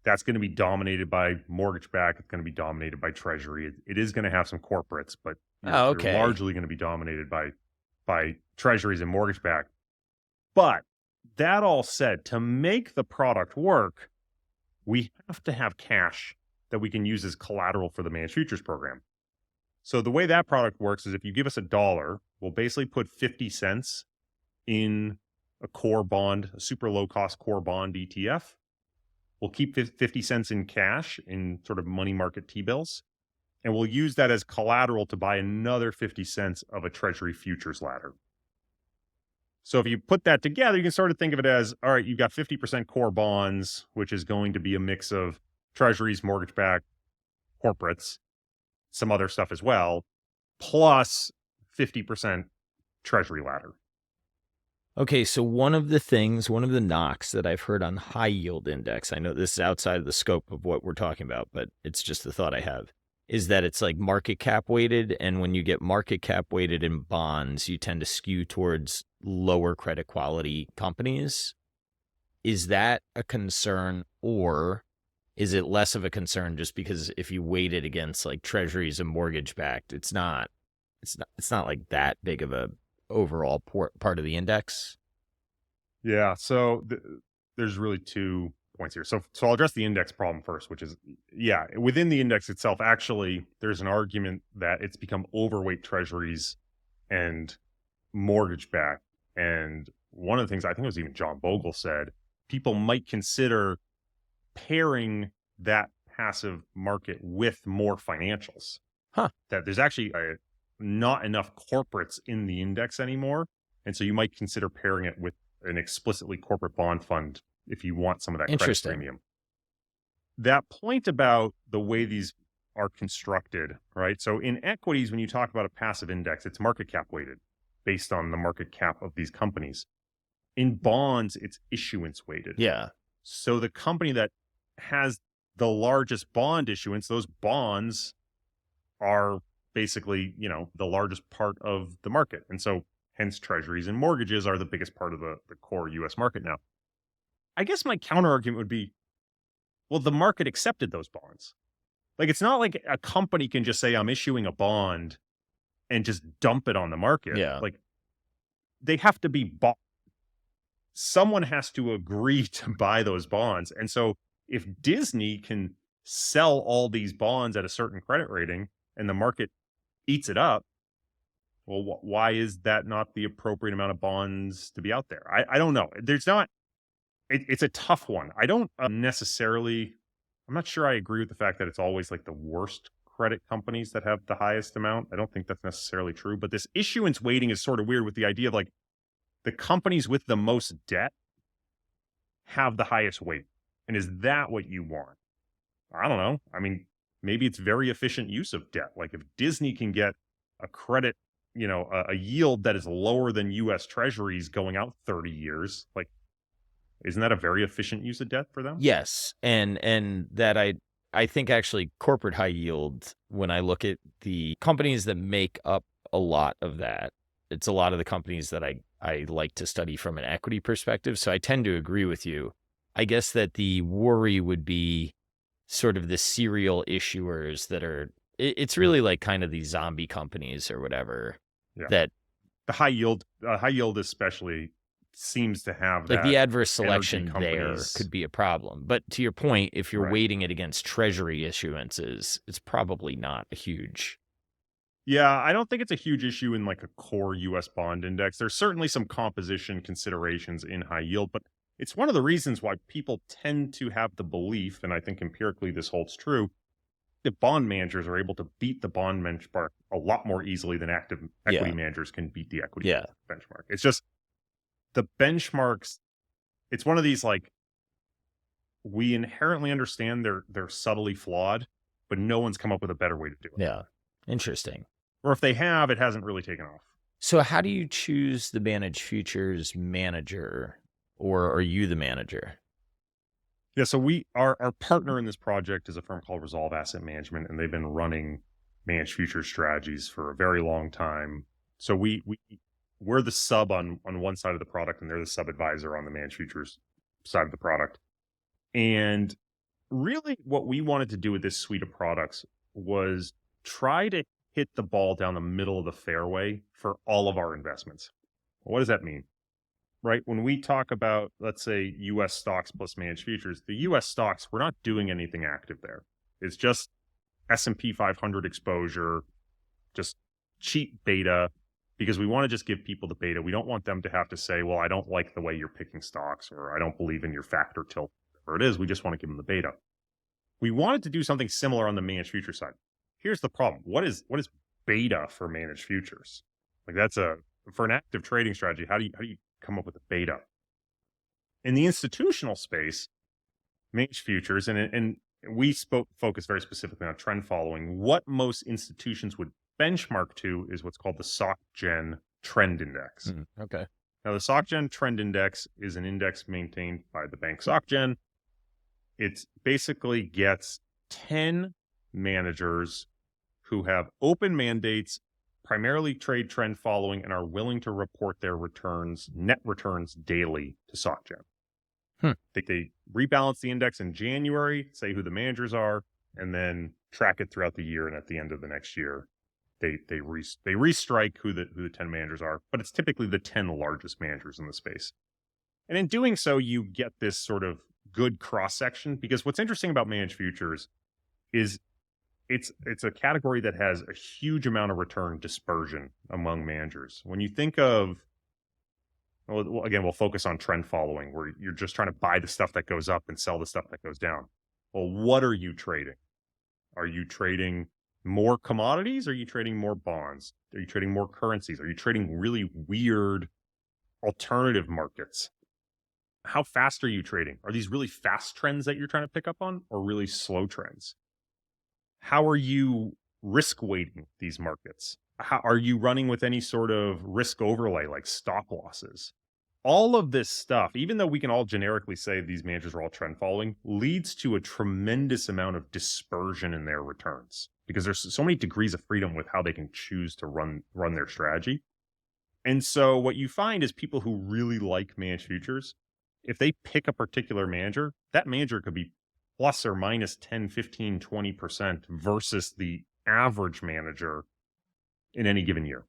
That's going to be dominated by mortgage back. It's going to be dominated by treasury. It is going to have some corporates, but Oh, you're okay. largely going to be dominated by treasuries and mortgage back. But that all said, to make the product work, we have to have cash that we can use as collateral for the managed futures program. So the way that product works is if you give us $1, we'll basically put 50 cents in a core bond, a super low cost core bond ETF. We'll keep 50 cents in cash in sort of money market T-bills, and we'll use that as collateral to buy another 50 cents of a treasury futures ladder. So if you put that together, you can sort of think of it as, all right, you've got 50% core bonds, which is going to be a mix of treasuries, mortgage-backed corporates, some other stuff as well, plus 50% treasury ladder. Okay, so one of the knocks that I've heard on high yield index, I know this is outside of the scope of what we're talking about, but it's just the thought I have, is that it's like market cap weighted. And when you get market cap weighted in bonds, you tend to skew towards lower credit quality companies. Is that a concern, or is it less of a concern just because if you weight it against like treasuries and mortgage backed, it's not like that big of a overall part of the index? Yeah, so there's really 2 points here. So I'll address the index problem first, which is, yeah, within the index itself, actually, there's an argument that it's become overweight treasuries and mortgage backed. And one of the things I think it was even John Bogle said, people might consider pairing that passive market with more financials. Huh. That there's actually not enough corporates in the index anymore. And so you might consider pairing it with an explicitly corporate bond fund if you want some of that credit Interesting. premium. That point about the way these are constructed, right? So in equities, when you talk about a passive index, it's market cap weighted based on the market cap of these companies. In bonds, it's issuance weighted. Yeah. So the company that has the largest bond issuance, those bonds are basically, the largest part of the market. And so hence treasuries and mortgages are the biggest part of the core US market now. I guess my counter argument would be, well, the market accepted those bonds. Like, it's not like a company can just say, I'm issuing a bond and just dump it on the market. Yeah. Like, they have to be bought. Someone has to agree to buy those bonds. And so if Disney can sell all these bonds at a certain credit rating and the market eats it up, well, why is that not the appropriate amount of bonds to be out there? I don't know. There's not, it's a tough one. I don't necessarily, I'm not sure I agree with the fact that it's always like the worst credit companies that have the highest amount. I don't think that's necessarily true, but this issuance weighting is sort of weird with the idea of like the companies with the most debt have the highest weight. And is that what you want? I don't know. I mean, maybe it's very efficient use of debt. Like if Disney can get a credit, a yield that is lower than US treasuries going out 30 years, like, isn't that a very efficient use of debt for them? Yes. And that I think actually corporate high yield, when I look at the companies that make up a lot of that, it's a lot of the companies that I like to study from an equity perspective. So I tend to agree with you. I guess that the worry would be sort of the serial issuers that are, it's really like kind of these zombie companies or whatever. Yeah. That the high yield especially seems to have like that the adverse selection there companies. could be a problem. But to your point, if you're Right. weighting it against treasury issuances, it's probably not a huge. Yeah, I don't think it's a huge issue in like a core US bond index. There's certainly some composition considerations in high yield, but it's one of the reasons why people tend to have the belief, and I think empirically this holds true, that bond managers are able to beat the bond benchmark a lot more easily than active equity Yeah. managers can beat the equity Yeah. benchmark. It's just the benchmarks, it's one of these like, we inherently understand they're subtly flawed, but no one's come up with a better way to do it. Yeah. Interesting. Or if they have, it hasn't really taken off. So how do you choose the managed futures manager, or are you the manager? Yeah, so our partner in this project is a firm called Resolve Asset Management, and they've been running managed futures strategies for a very long time. So we're the sub on one side of the product, and they're the sub advisor on the managed futures side of the product. And really what we wanted to do with this suite of products was try to hit the ball down the middle of the fairway for all of our investments. What does that mean? Right? When we talk about, let's say, US stocks plus managed futures, the US stocks, we're not doing anything active there. It's just S&P 500 exposure, just cheap beta, because we want to just give people the beta. We don't want them to have to say, well, I don't like the way you're picking stocks, or I don't believe in your factor tilt, whatever it is. We just want to give them the beta. We wanted to do something similar on the managed future side. Here's the problem. What is beta for managed futures? Like for an active trading strategy, how do you come up with a beta? In the institutional space, managed futures, and we focus very specifically on trend following. What most institutions would benchmark to is what's called the SocGen Trend Index. Okay. Now, the SocGen Trend Index is an index maintained by the bank SocGen. It basically gets 10 managers who have open mandates, primarily trade trend following, and are willing to report their returns, net returns, daily to SocGen. They rebalance the index in January, say who the managers are, and then track it throughout the year. And at the end of the next year, they restrike who the 10 managers are, but it's typically the 10 largest managers in the space. And in doing so, you get this sort of good cross section, because what's interesting about managed futures is it's a category that has a huge amount of return dispersion among managers. When you think of, well, again, we'll focus on trend following, where you're just trying to buy the stuff that goes up and sell the stuff that goes down. Well, what are you trading? Are you trading more commodities? Are you trading more bonds? Are you trading more currencies? Are you trading really weird alternative markets? How fast are you trading? Are these really fast trends that you're trying to pick up on, or really slow trends? How are you risk weighting these markets? How are you running with any sort of risk overlay like stop losses? All of this stuff, even though we can all generically say these managers are all trend following, leads to a tremendous amount of dispersion in their returns because there's so many degrees of freedom with how they can choose to run their strategy. And so what you find is people who really like managed futures, if they pick a particular manager, that manager could be plus or minus 10, 15, 20% versus the average manager in any given year.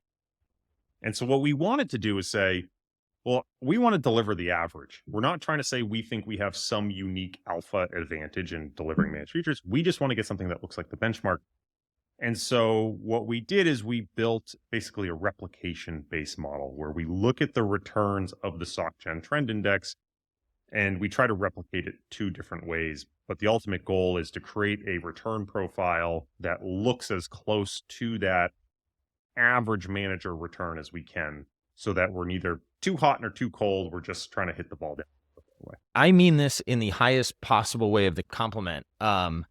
And so what we wanted to do is say, well, we want to deliver the average. We're not trying to say we think we have some unique alpha advantage in delivering managed futures. We just want to get something that looks like the benchmark. And so what we did is we built basically a replication-based model where we look at the returns of the SocGen Trend Index and we try to replicate it two different ways. But the ultimate goal is to create a return profile that looks as close to that average manager return as we can, so that we're neither too hot nor too cold. We're just trying to hit the ball down. I mean this in the highest possible way of the compliment. And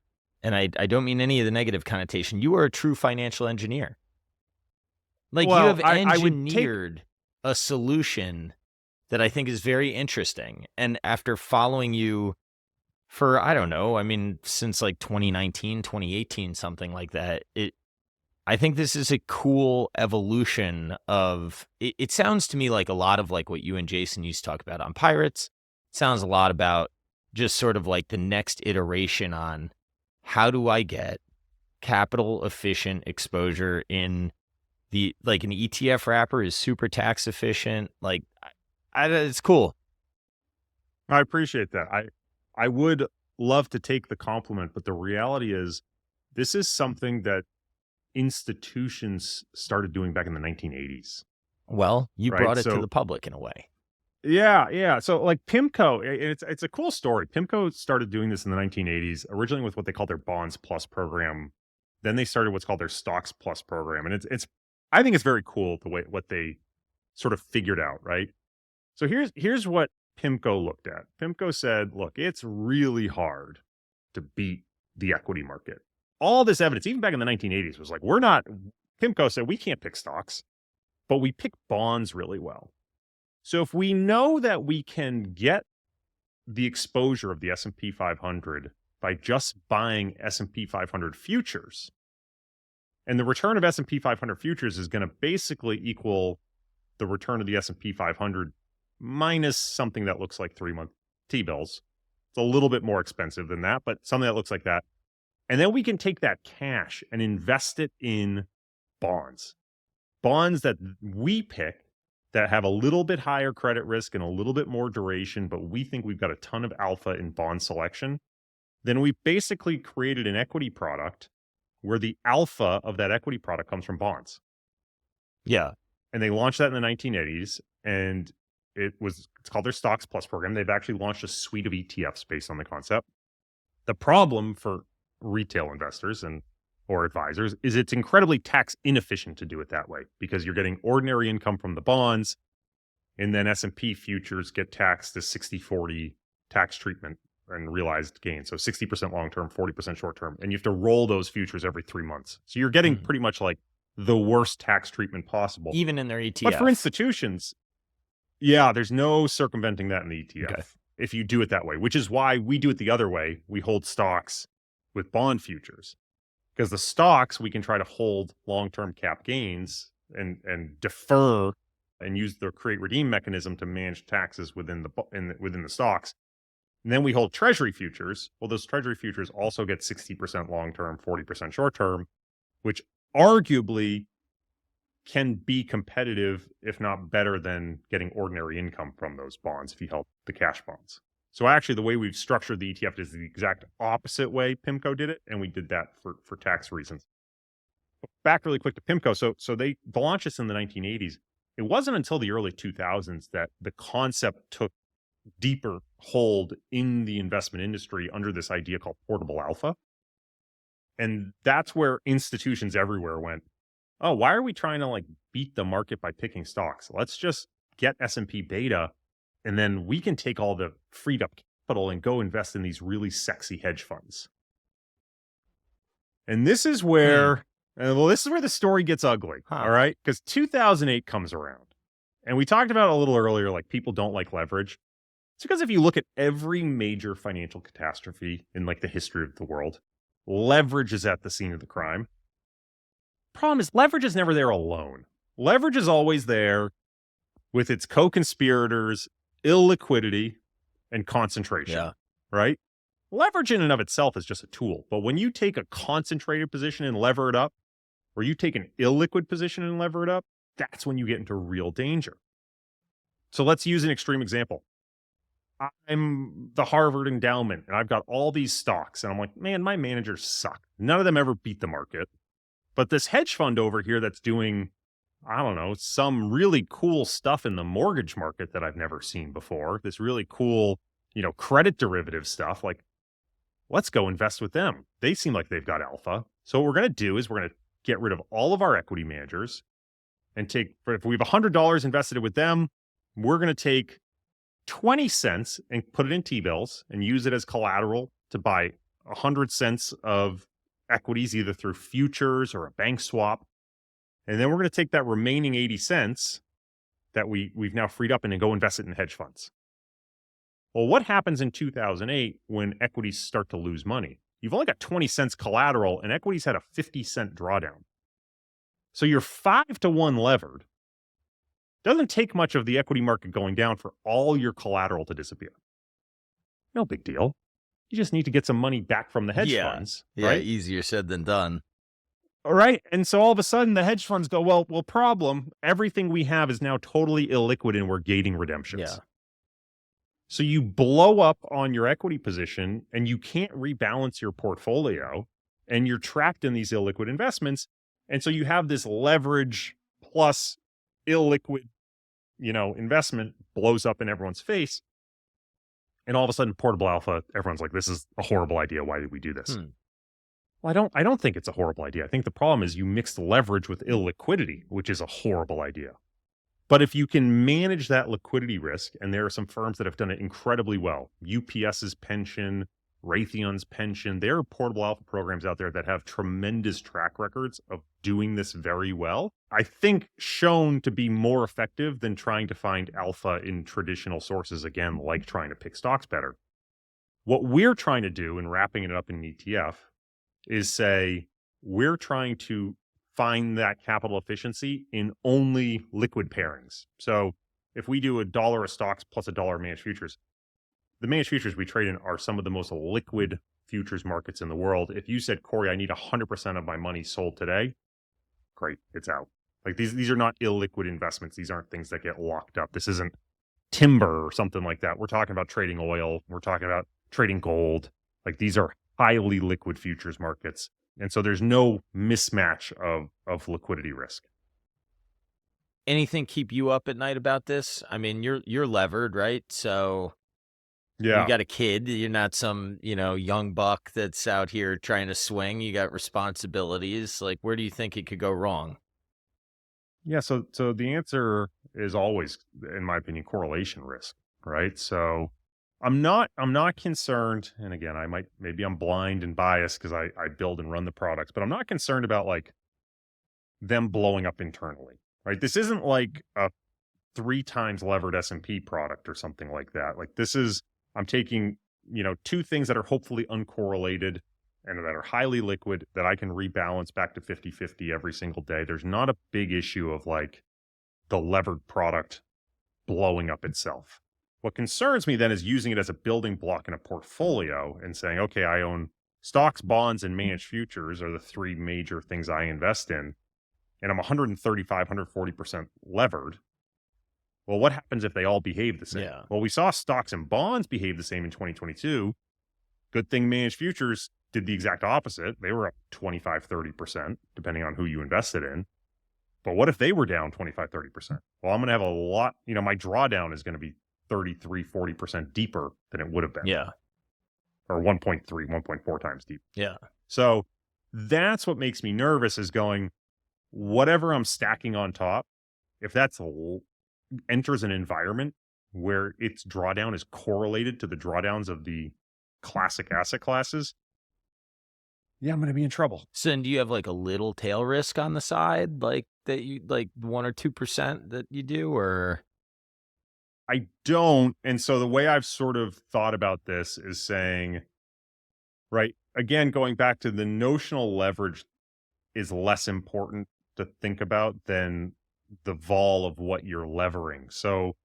I don't mean any of the negative connotation. You are a true financial engineer. Like, Well, you have I would take engineered a solution that I think is very interesting. And after following you for, I don't know, I mean, since like 2019, 2018, something like that, I think this is a cool evolution of, it sounds to me like a lot of like what you and Jason used to talk about on Pirates. It sounds a lot about just sort of like the next iteration on how do I get capital efficient exposure in the, like, an ETF wrapper is super tax efficient. Like, it's cool. I appreciate that. I would love to take the compliment, but the reality is this is something that institutions started doing back in the 1980s. Well, you Right? brought it to So the public in a way. yeah. So like PIMCO, it's a cool story. PIMCO started doing this in the 1980s, originally with what they called their Bonds Plus program. Then they started what's called their Stocks Plus program, and it's I think it's very cool the way what they sort of figured out. Right? So here's what PIMCO looked at. PIMCO said, look, it's really hard to beat the equity market. All this evidence, even back in the 1980s, was like, PIMCO said, we can't pick stocks, but we pick bonds really well. So if we know that we can get the exposure of the S&P 500 by just buying S&P 500 futures, and the return of S&P 500 futures is going to basically equal the return of the S&P 500 minus something that looks like 3-month T-bills. It's a little bit more expensive than that, but something that looks like that. And then we can take that cash and invest it in bonds that we pick that have a little bit higher credit risk and a little bit more duration, but we think we've got a ton of alpha in bond selection. Then we basically created an equity product where the alpha of that equity product comes from bonds. Yeah. And they launched that in the 1980s, and it's called their Stocks Plus program. They've actually launched a suite of ETFs based on the concept. The problem for retail investors or advisors is it's incredibly tax inefficient to do it that way, because you're getting ordinary income from the bonds, and then S&P futures get taxed as 60-40 tax treatment and realized gain. So 60% long-term, 40% short-term. And you have to roll those futures every 3 months. So you're getting pretty much like the worst tax treatment possible. Even in their ETF. But for institutions, yeah, there's no circumventing that in the ETF if you do it that way, which is why we do it the other way. We hold stocks with bond futures, because the stocks we can try to hold long-term cap gains and defer and use the create redeem mechanism to manage taxes within the stocks. And then we hold treasury futures. Well, those treasury futures also get 60% long-term, 40% short-term, which arguably can be competitive, if not better than getting ordinary income from those bonds if you held the cash bonds. So actually, the way we've structured the ETF is the exact opposite way PIMCO did it, and we did that for tax reasons. Back really quick to PIMCO. So they launched this in the 1980s. It wasn't until the early 2000s that the concept took deeper hold in the investment industry under this idea called portable alpha. And that's where institutions everywhere went, oh, why are we trying to like beat the market by picking stocks? Let's just get S&P beta, and then we can take all the freed up capital and go invest in these really sexy hedge funds. And this is where, this is where the story gets ugly. All right. Because 2008 comes around. And we talked about it a little earlier, like people don't like leverage. It's because if you look at every major financial catastrophe in like the history of the world, leverage is at the scene of the crime. Problem is, leverage is never there alone. Leverage is always there with its co-conspirators, illiquidity, and concentration. Yeah. Right? Leverage in and of itself is just a tool. But when you take a concentrated position and lever it up, or you take an illiquid position and lever it up, that's when you get into real danger. So let's use an extreme example. I'm the Harvard endowment, and I've got all these stocks, and I'm like, man, my managers suck. None of them ever beat the market. But this hedge fund over here that's doing, I don't know, some really cool stuff in the mortgage market that I've never seen before, this really cool, credit derivative stuff, like, let's go invest with them. They seem like they've got alpha. So what we're going to do is we're going to get rid of all of our equity managers and if we have $100 invested with them, we're going to take 20 cents and put it in T-bills and use it as collateral to buy 100 cents of equities, either through futures or a bank swap. And then we're going to take that remaining 80 cents that we've now freed up and then go invest it in hedge funds. Well, what happens in 2008 when equities start to lose money? You've only got 20 cents collateral and equities had a 50-cent drawdown. So you're 5-to-1 levered. Doesn't take much of the equity market going down for all your collateral to disappear. No big deal. You just need to get some money back from the hedge funds. Yeah, right? Easier said than done. All right. And so all of a sudden the hedge funds go, well, problem. Everything we have is now totally illiquid and we're gating redemptions. Yeah. So you blow up on your equity position and you can't rebalance your portfolio and you're trapped in these illiquid investments. And so you have this leverage plus illiquid, investment blows up in everyone's face. And all of a sudden, portable alpha, everyone's like, this is a horrible idea. Why did we do this? Well, I don't think it's a horrible idea. I think the problem is you mixed leverage with illiquidity, which is a horrible idea. But if you can manage that liquidity risk, and there are some firms that have done it incredibly well, UPS's pension, Raytheon's pension, there are portable alpha programs out there that have tremendous track records of doing this very well. I think shown to be more effective than trying to find alpha in traditional sources, again, like trying to pick stocks better. What we're trying to do in wrapping it up in an ETF is say, we're trying to find that capital efficiency in only liquid pairings. So if we do $1 of stocks plus $1 of managed futures, the managed futures we trade in are some of the most liquid futures markets in the world. If you said, Corey, I need 100% of my money sold today, great, it's out. Like these are not illiquid investments. These aren't things that get locked up. This isn't timber or something like that. We're talking about trading oil. We're talking about trading gold. Like these are highly liquid futures markets. And so there's no mismatch of liquidity risk. Anything keep you up at night about this? I mean, you're levered, right? So yeah, you got a kid. You're not some, young buck that's out here trying to swing. You got responsibilities. Like, where do you think it could go wrong? Yeah, so the answer is always, in my opinion, correlation risk, right? So I'm not concerned, and again, maybe I'm blind and biased because I build and run the products, but I'm not concerned about like them blowing up internally, right? This isn't like a 3 times levered S&P product or something like that. Like this is, I'm taking, 2 things that are hopefully uncorrelated and that are highly liquid that I can rebalance back to 50-50 every single day. There's not a big issue of like the levered product blowing up itself. What concerns me then is using it as a building block in a portfolio and saying, okay, I own stocks, bonds, and managed futures are the 3 major things I invest in. And I'm 135, 140% levered. Well, what happens if they all behave the same? Yeah. Well, we saw stocks and bonds behave the same in 2022. Good thing managed futures did the exact opposite. They were up 25, 30%, depending on who you invested in. But what if they were down 25, 30%? Well, I'm going to have a lot, my drawdown is going to be 33, 40% deeper than it would have been. Yeah. Or 1.3, 1.4 times deep. Yeah. So That's what makes me nervous, is going, whatever I'm stacking on top, if that's enters an environment where its drawdown is correlated to the drawdowns of the classic asset classes, yeah, I'm going to be in trouble. So then do you have like a little tail risk on the side, like that you like 1 or 2% that you do, or? I don't. And so the way I've sort of thought about this is saying, right, again, going back to the notional leverage is less important to think about than the vol of what you're levering. So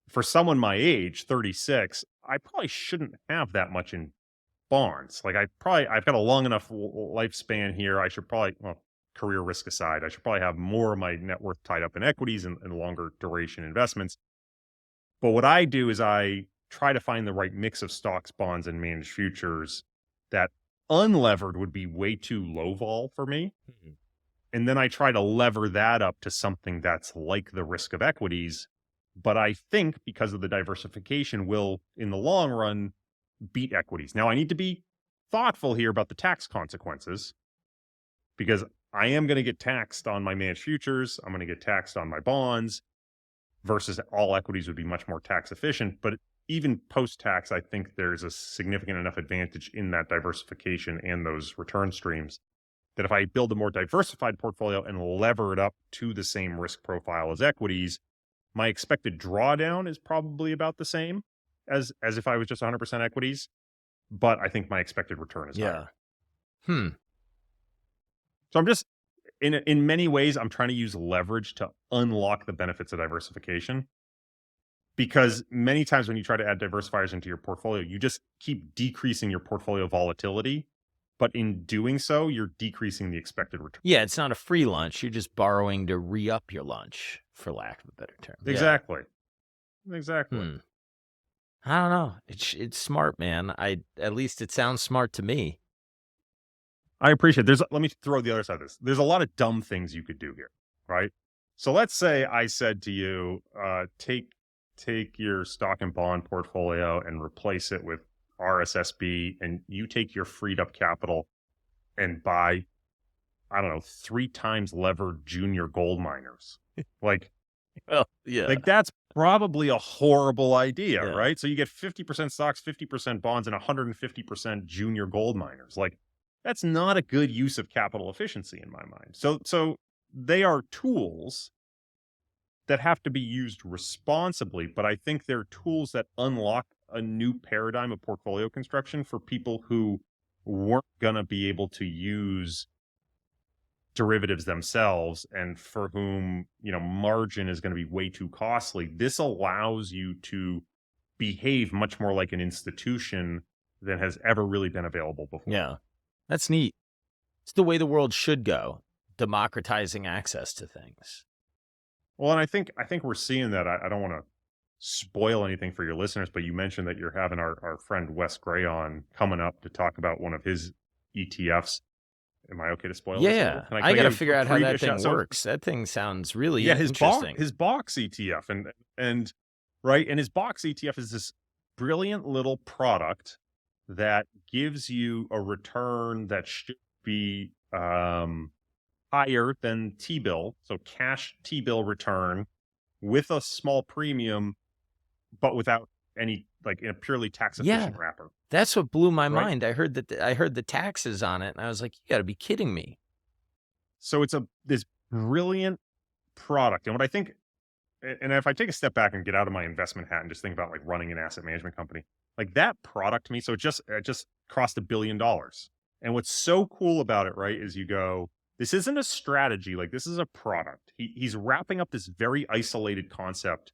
for someone my age, 36, I probably shouldn't have that much in bonds. Like I've got a long enough lifespan here. I should probably, well, career risk aside, I should probably have more of my net worth tied up in equities and longer duration investments. But what I do is I try to find the right mix of stocks, bonds, and managed futures that unlevered would be way too low vol for me. Mhm. And then I try to lever that up to something that's like the risk of equities. But I think because of the diversification will, in the long run, beat equities. Now, I need to be thoughtful here about the tax consequences, because I am going to get taxed on my managed futures. I'm going to get taxed on my bonds, versus all equities would be much more tax efficient. But even post-tax, I think there's a significant enough advantage in that diversification and those return streams that if I build a more diversified portfolio and lever it up to the same risk profile as equities, my expected drawdown is probably about the same as if I was just 100% equities, but I think my expected return is higher. Hmm. So I'm just, in many ways, I'm trying to use leverage to unlock the benefits of diversification, because many times when you try to add diversifiers into your portfolio, you just keep decreasing your portfolio volatility. But in doing so, you're decreasing the expected return. Yeah, it's not a free lunch. You're just borrowing to re-up your lunch, for lack of a better term. Exactly. Exactly. Hmm. I don't know. It's smart, man. At least it sounds smart to me. I appreciate it. Let me throw the other side of this. There's a lot of dumb things you could do here, right? So let's say I said to you, take your stock and bond portfolio and replace it with RSSB, and you take your freed up capital and buy, I don't know, 3 times levered junior gold miners. Like, Well, yeah. like that's probably a horrible idea, Yeah. right? So you get 50% stocks, 50% bonds, and 150% junior gold miners. Like, that's not a good use of capital efficiency in my mind. So they are tools that have to be used responsibly, but I think they're tools that unlock a new paradigm of portfolio construction for people who weren't going to be able to use derivatives themselves, and for whom, margin is going to be way too costly. This allows you to behave much more like an institution than has ever really been available before. Yeah. That's neat. It's the way the world should go, democratizing access to things. Well, and I think we're seeing that. I don't want to spoil anything for your listeners, but you mentioned that you're having our friend Wes Gray on coming up to talk about one of his ETFs. Am I okay to spoil this? Yeah. Can I got to give figure a out how that preview thing shot? So, works. That thing sounds really his interesting. box ETF, and right, and his box ETF is this brilliant little product that gives you a return that should be higher than T-bill, so cash T-bill return with a small premium, but without any, like, in a purely tax efficient wrapper. That's what blew my Right? mind. I heard the taxes on it, and I was like, you got to be kidding me. So it's this brilliant product, and what I think, and if I take a step back and get out of my investment hat and just think about like running an asset management company, like that product to me, so it just crossed $1 billion. And what's so cool about it, right, is you go, this isn't a strategy, like this is a product. He's wrapping up this very isolated concept.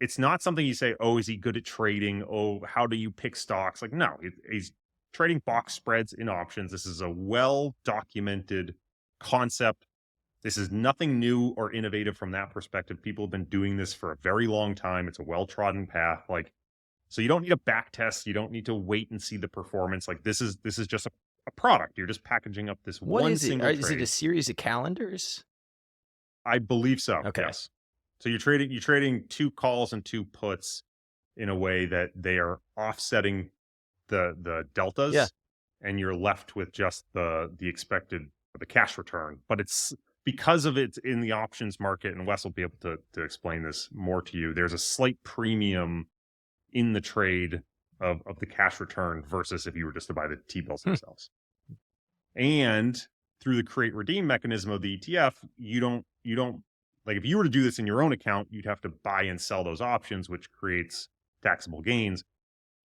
It's not something you say, oh, is he good at trading? Oh, how do you pick stocks? Like, no, he's trading box spreads in options. This is a well-documented concept. This is nothing new or innovative from that perspective. People have been doing this for a very long time. It's a well-trodden path. Like, so you don't need a back test. You don't need to wait and see the performance. Like, this is just a product. You're just packaging up this What one is it? single Is trade. it a series of calendars? I believe so. Okay. Yes. So you're trading 2 calls and 2 puts in a way that they are offsetting the deltas. Yeah. and you're left with just the expected, the cash return. But it's because of it in the options market, and Wes will be able to explain this more to you. There's a slight premium in the trade of the cash return versus if you were just to buy the T-bills themselves. And through the create redeem mechanism of the ETF, you don't like, if you were to do this in your own account, you'd have to buy and sell those options, which creates taxable gains.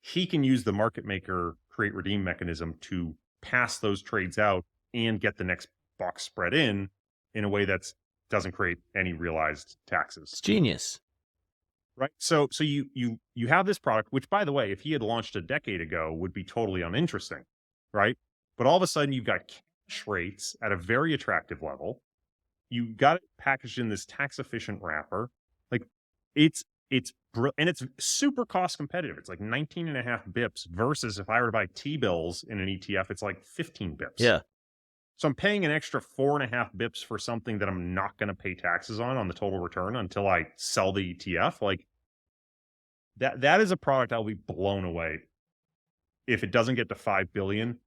He can use the market maker create redeem mechanism to pass those trades out and get the next box spread in a way that doesn't create any realized taxes. It's genius. Right. So you have this product, which, by the way, if he had launched a decade ago, would be totally uninteresting. Right. But all of a sudden you've got cash rates at a very attractive level. You got it packaged in this tax efficient wrapper. Like it's super cost competitive. It's like 19.5 bips versus if I were to buy T-bills in an ETF, it's like 15 bips. Yeah. So I'm paying an extra 4.5 bips for something that I'm not going to pay taxes on the total return until I sell the ETF. Like that is a product I'll be blown away if it doesn't get to 5 billion,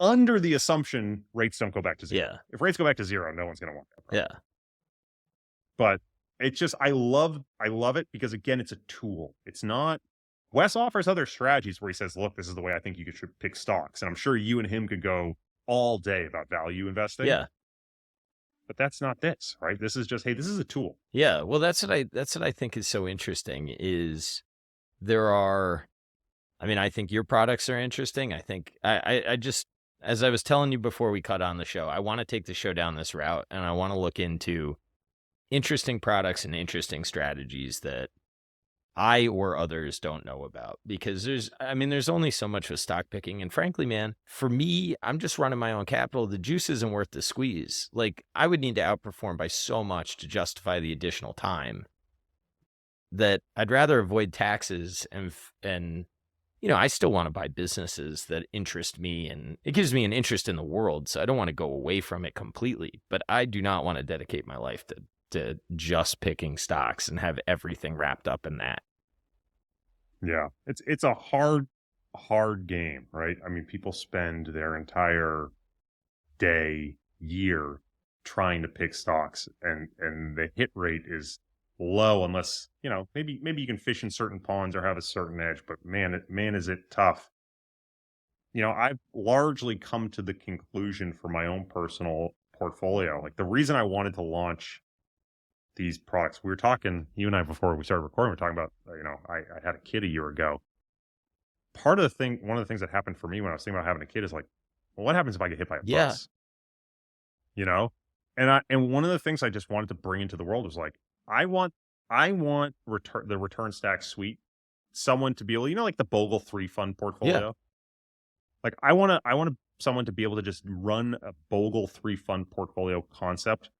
under the assumption rates don't go back to zero. Yeah. If rates go back to zero, no one's going to want that product. Yeah. But it's just, I love it because, again, it's a tool. It's not, Wes offers other strategies where he says, look, this is the way I think you should pick stocks. And I'm sure you and him could go all day about value investing. Yeah. But that's not this, right? This is just, hey, this is a tool. Yeah. Well, that's what I think is so interesting is there are, I mean, I think your products are interesting. I think I just, as I was telling you before we cut on the show, I want to take the show down this route, and I want to look into interesting products and interesting strategies that I or others don't know about, because there's only so much with stock picking. And frankly, man, for me, I'm just running my own capital. The juice isn't worth the squeeze. Like, I would need to outperform by so much to justify the additional time that I'd rather avoid taxes and I still want to buy businesses that interest me, and it gives me an interest in the world. So I don't want to go away from it completely, but I do not want to dedicate my life to just picking stocks and have everything wrapped up in that. Yeah. It's a hard game, right? I mean, people spend their entire day, year trying to pick stocks, and the hit rate is low unless, maybe you can fish in certain ponds or have a certain edge, but man, is it tough. I've largely come to the conclusion for my own personal portfolio. Like, the reason I wanted to launch these products, we were talking, you and I, before we started recording, we were talking about, I had a kid a year ago. One of the things that happened for me when I was thinking about having a kid is like, well, what happens if I get hit by a bus? And one of the things I just wanted to bring into the world was like, I want the return stack suite, someone to be able, like the Bogle 3 fund portfolio. Yeah. Like, I want someone to be able to just run a Bogle 3 fund portfolio concept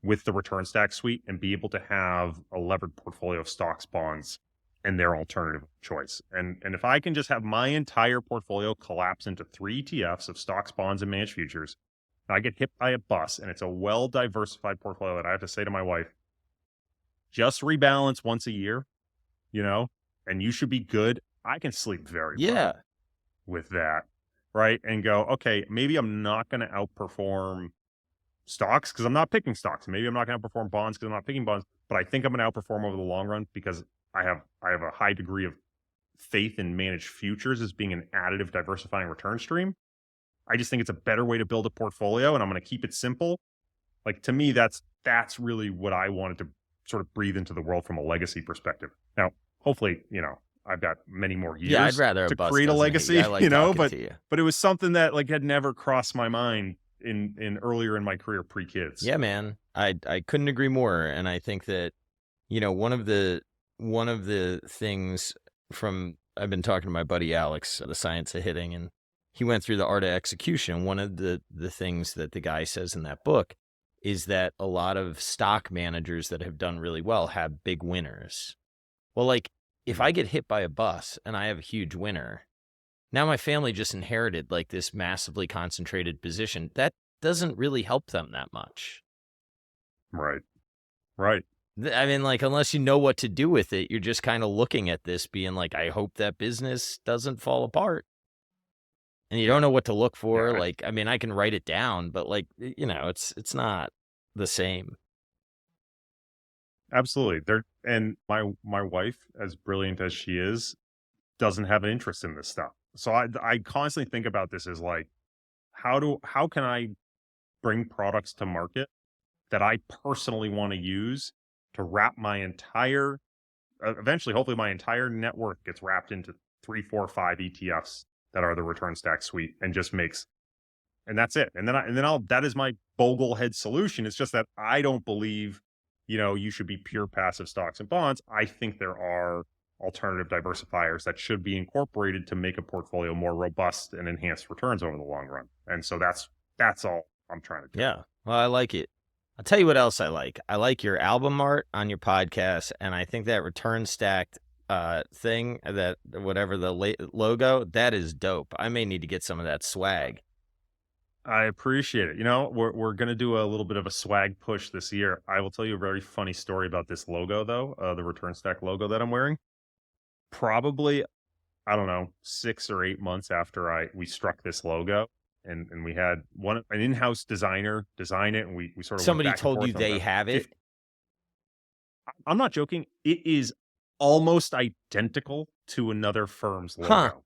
with the return stack suite and be able to have a levered portfolio of stocks, bonds, and their alternative choice. And if I can just have my entire portfolio collapse into 3 ETFs of stocks, bonds, and managed futures, and I get hit by a bus, and it's a well-diversified portfolio that I have to say to my wife, just rebalance once a year, and you should be good. I can sleep very well with that, right? And go, okay, maybe I'm not going to outperform stocks because I'm not picking stocks. Maybe I'm not going to outperform bonds because I'm not picking bonds, but I think I'm going to outperform over the long run because I have a high degree of faith in managed futures as being an additive diversifying return stream. I just think it's a better way to build a portfolio, and I'm going to keep it simple. Like, to me, that's really what I wanted to sort of breathe into the world from a legacy perspective. Now, hopefully, I've got many more years I'd rather to create a legacy, but it was something that like had never crossed my mind in earlier in my career, pre-kids. Yeah, man. I couldn't agree more. And I think that, one of the things I've been talking to my buddy Alex, The Science of Hitting, and he went through the art of execution. One of the things that the guy says in that book is that a lot of stock managers that have done really well have big winners. Well, like, if I get hit by a bus and I have a huge winner, now my family just inherited like this massively concentrated position. That doesn't really help them that much. Right. I mean, like, unless you know what to do with it, you're just kind of looking at this being like, I hope that business doesn't fall apart. and you don't know what to look for. Yeah, Like, I mean, I can write it down, but like, it's not the same. absolutely. There and my wife, as brilliant as she is, doesn't have an interest in this stuff. So I constantly think about this as like, how can I bring products to market that I personally want to use to wrap my entire eventually, hopefully, my entire net worth gets wrapped into 3, 4, 5 ETFs that are the return stack suite, and just makes, and that's it. And then I'll that is my boglehead solution. It's just that I don't believe, you should be pure passive stocks and bonds. I think there are alternative diversifiers that should be incorporated to make a portfolio more robust and enhance returns over the long run. And so that's all I'm trying to do. Yeah. Well, I like it. I'll tell you what else I like. I like your album art on your podcast, and I think that return stacked thing, that whatever the logo, that is dope. I may need to get some of that swag. I appreciate it. We're gonna do a little bit of a swag push this year. I will tell you a very funny story about this logo, though. The return stack logo that I'm wearing. Probably, I don't know, 6 or 8 months after we struck this logo, and we had an in-house designer design it, and we sort of went Somebody back and told you forth on they about have it? 50. I'm not joking. It is almost identical to another firm's Huh. logo.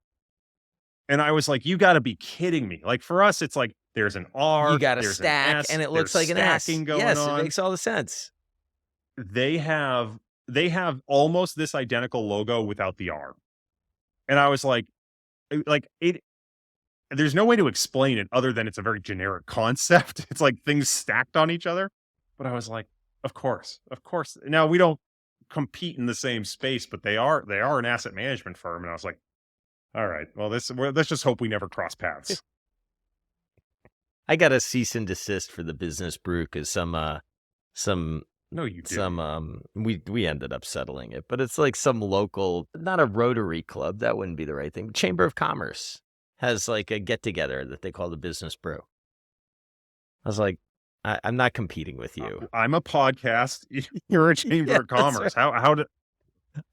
And I was like, you got to be kidding me. Like, for us, it's like there's an You R, got a there's an stack, S, and it there's looks like an S. stacking going Yes, it on. makes all the sense. They have almost this identical logo without the R. And I was like it there's no way to explain it other than it's a very generic concept. It's like things stacked on each other. But I was like, of course, of course. Now, we don't compete in the same space, but they are an asset management firm. And I was like, all right, well, let's just hope we never cross paths. I got a cease and desist for the business brew because some No, you didn't. we ended up settling it, but it's like some local, not a Rotary Club, that wouldn't be the right thing. Chamber of Commerce has like a get together that they call the business brew. I was like, I'm not competing with you. I'm a podcast. You're a chamber of commerce. Right. How did?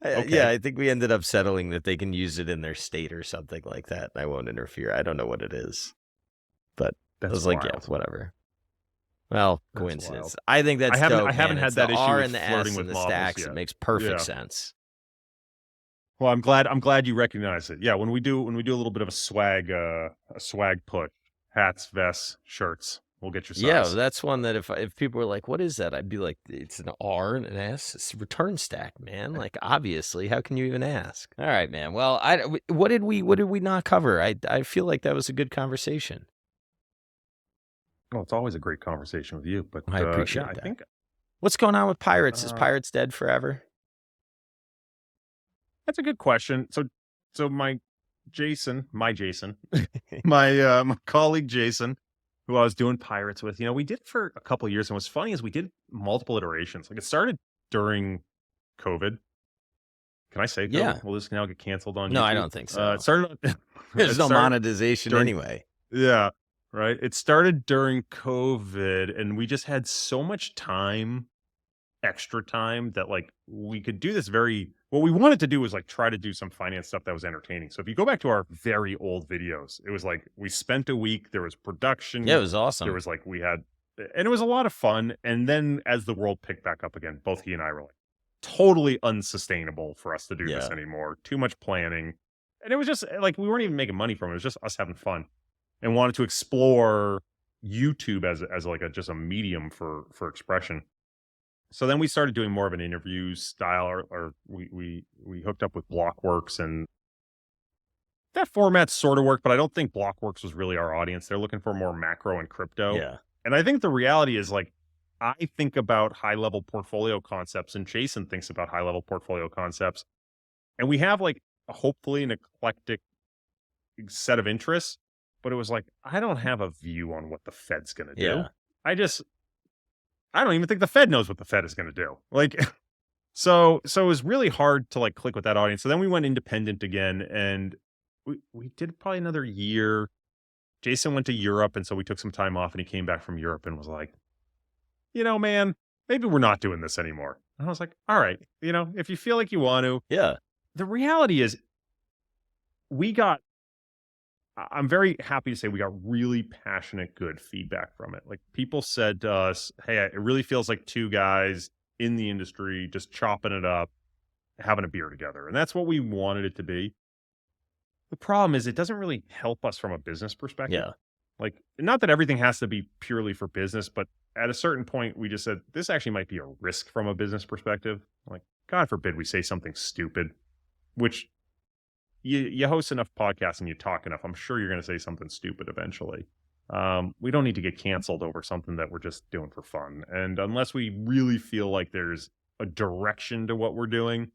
Okay. Yeah, I think we ended up settling that they can use it in their state or something like that. I won't interfere. I don't know what it is, but I was like, yeah, whatever. Well, That's coincidence. wild. I think that's dope. I haven't man. had It's that the issue R with and the flirting S with and the models stacks. yet. It makes perfect Yeah. sense. Well, I'm glad you recognize it. Yeah, when we do a little bit of a swag push, hats, vests, shirts, we'll get your size. Yeah, that's one that if people were like, "What is that?" I'd be like, "It's an R and an S. It's a return stack, man. Like, obviously, how can you even ask?" All right, man. Well, what did we not cover? I feel like that was a good conversation. Well, it's always a great conversation with you, but I appreciate I that. think What's going on with Pirates? Is Pirates dead forever? that's a good question. So my Jason, my colleague Jason, who I was doing Pirates with, we did it for a couple of years, and what's funny is we did multiple iterations. Like, it started during COVID. Can I say COVID? Yeah. Will this now get canceled on YouTube? No, I don't think so. It started. There's no monetization anyway. Yeah, right. It started during COVID, and we just had so much time, extra time, that like we could do this what we wanted to do was like try to do some finance stuff that was entertaining. So if you go back to our very old videos, it was like we spent a week, there was production. Yeah, it was awesome. There was like and it was a lot of fun. And then as the world picked back up again, both he and I were like, totally unsustainable for us to do this anymore. Too much planning. And it was just like, we weren't even making money from it. It was just us having fun, and wanted to explore YouTube as like just a medium for expression. So then we started doing more of an interview style, or we hooked up with Blockworks, and that format sort of worked, but I don't think Blockworks was really our audience. They're looking for more macro and crypto. Yeah. And I think the reality is, like, I think about high level portfolio concepts, and Jason thinks about high level portfolio concepts. And we have like hopefully an eclectic set of interests, but it was like, I don't have a view on what the Fed's going to do. Yeah. I don't even think the Fed knows what the Fed is going to do. Like, so it was really hard to like click with that audience. So then we went independent again, and we did probably another year. Jason went to Europe, and so we took some time off, and he came back from Europe and was like, man, maybe we're not doing this anymore. And I was like, all right, if you feel like you want to. Yeah. The reality is, I'm very happy to say we got really passionate, good feedback from it. Like people said to us, "Hey, it really feels like two guys in the industry just chopping it up, having a beer together," and that's what we wanted it to be. The problem is, it doesn't really help us from a business perspective. Yeah. Like, not that everything has to be purely for business, but at a certain point, we just said this actually might be a risk from a business perspective. Like, God forbid we say something stupid, which you host enough podcasts and you talk enough, I'm sure you're going to say something stupid eventually. We don't need to get canceled over something that we're just doing for fun. And unless we really feel like there's a direction to what we're doing,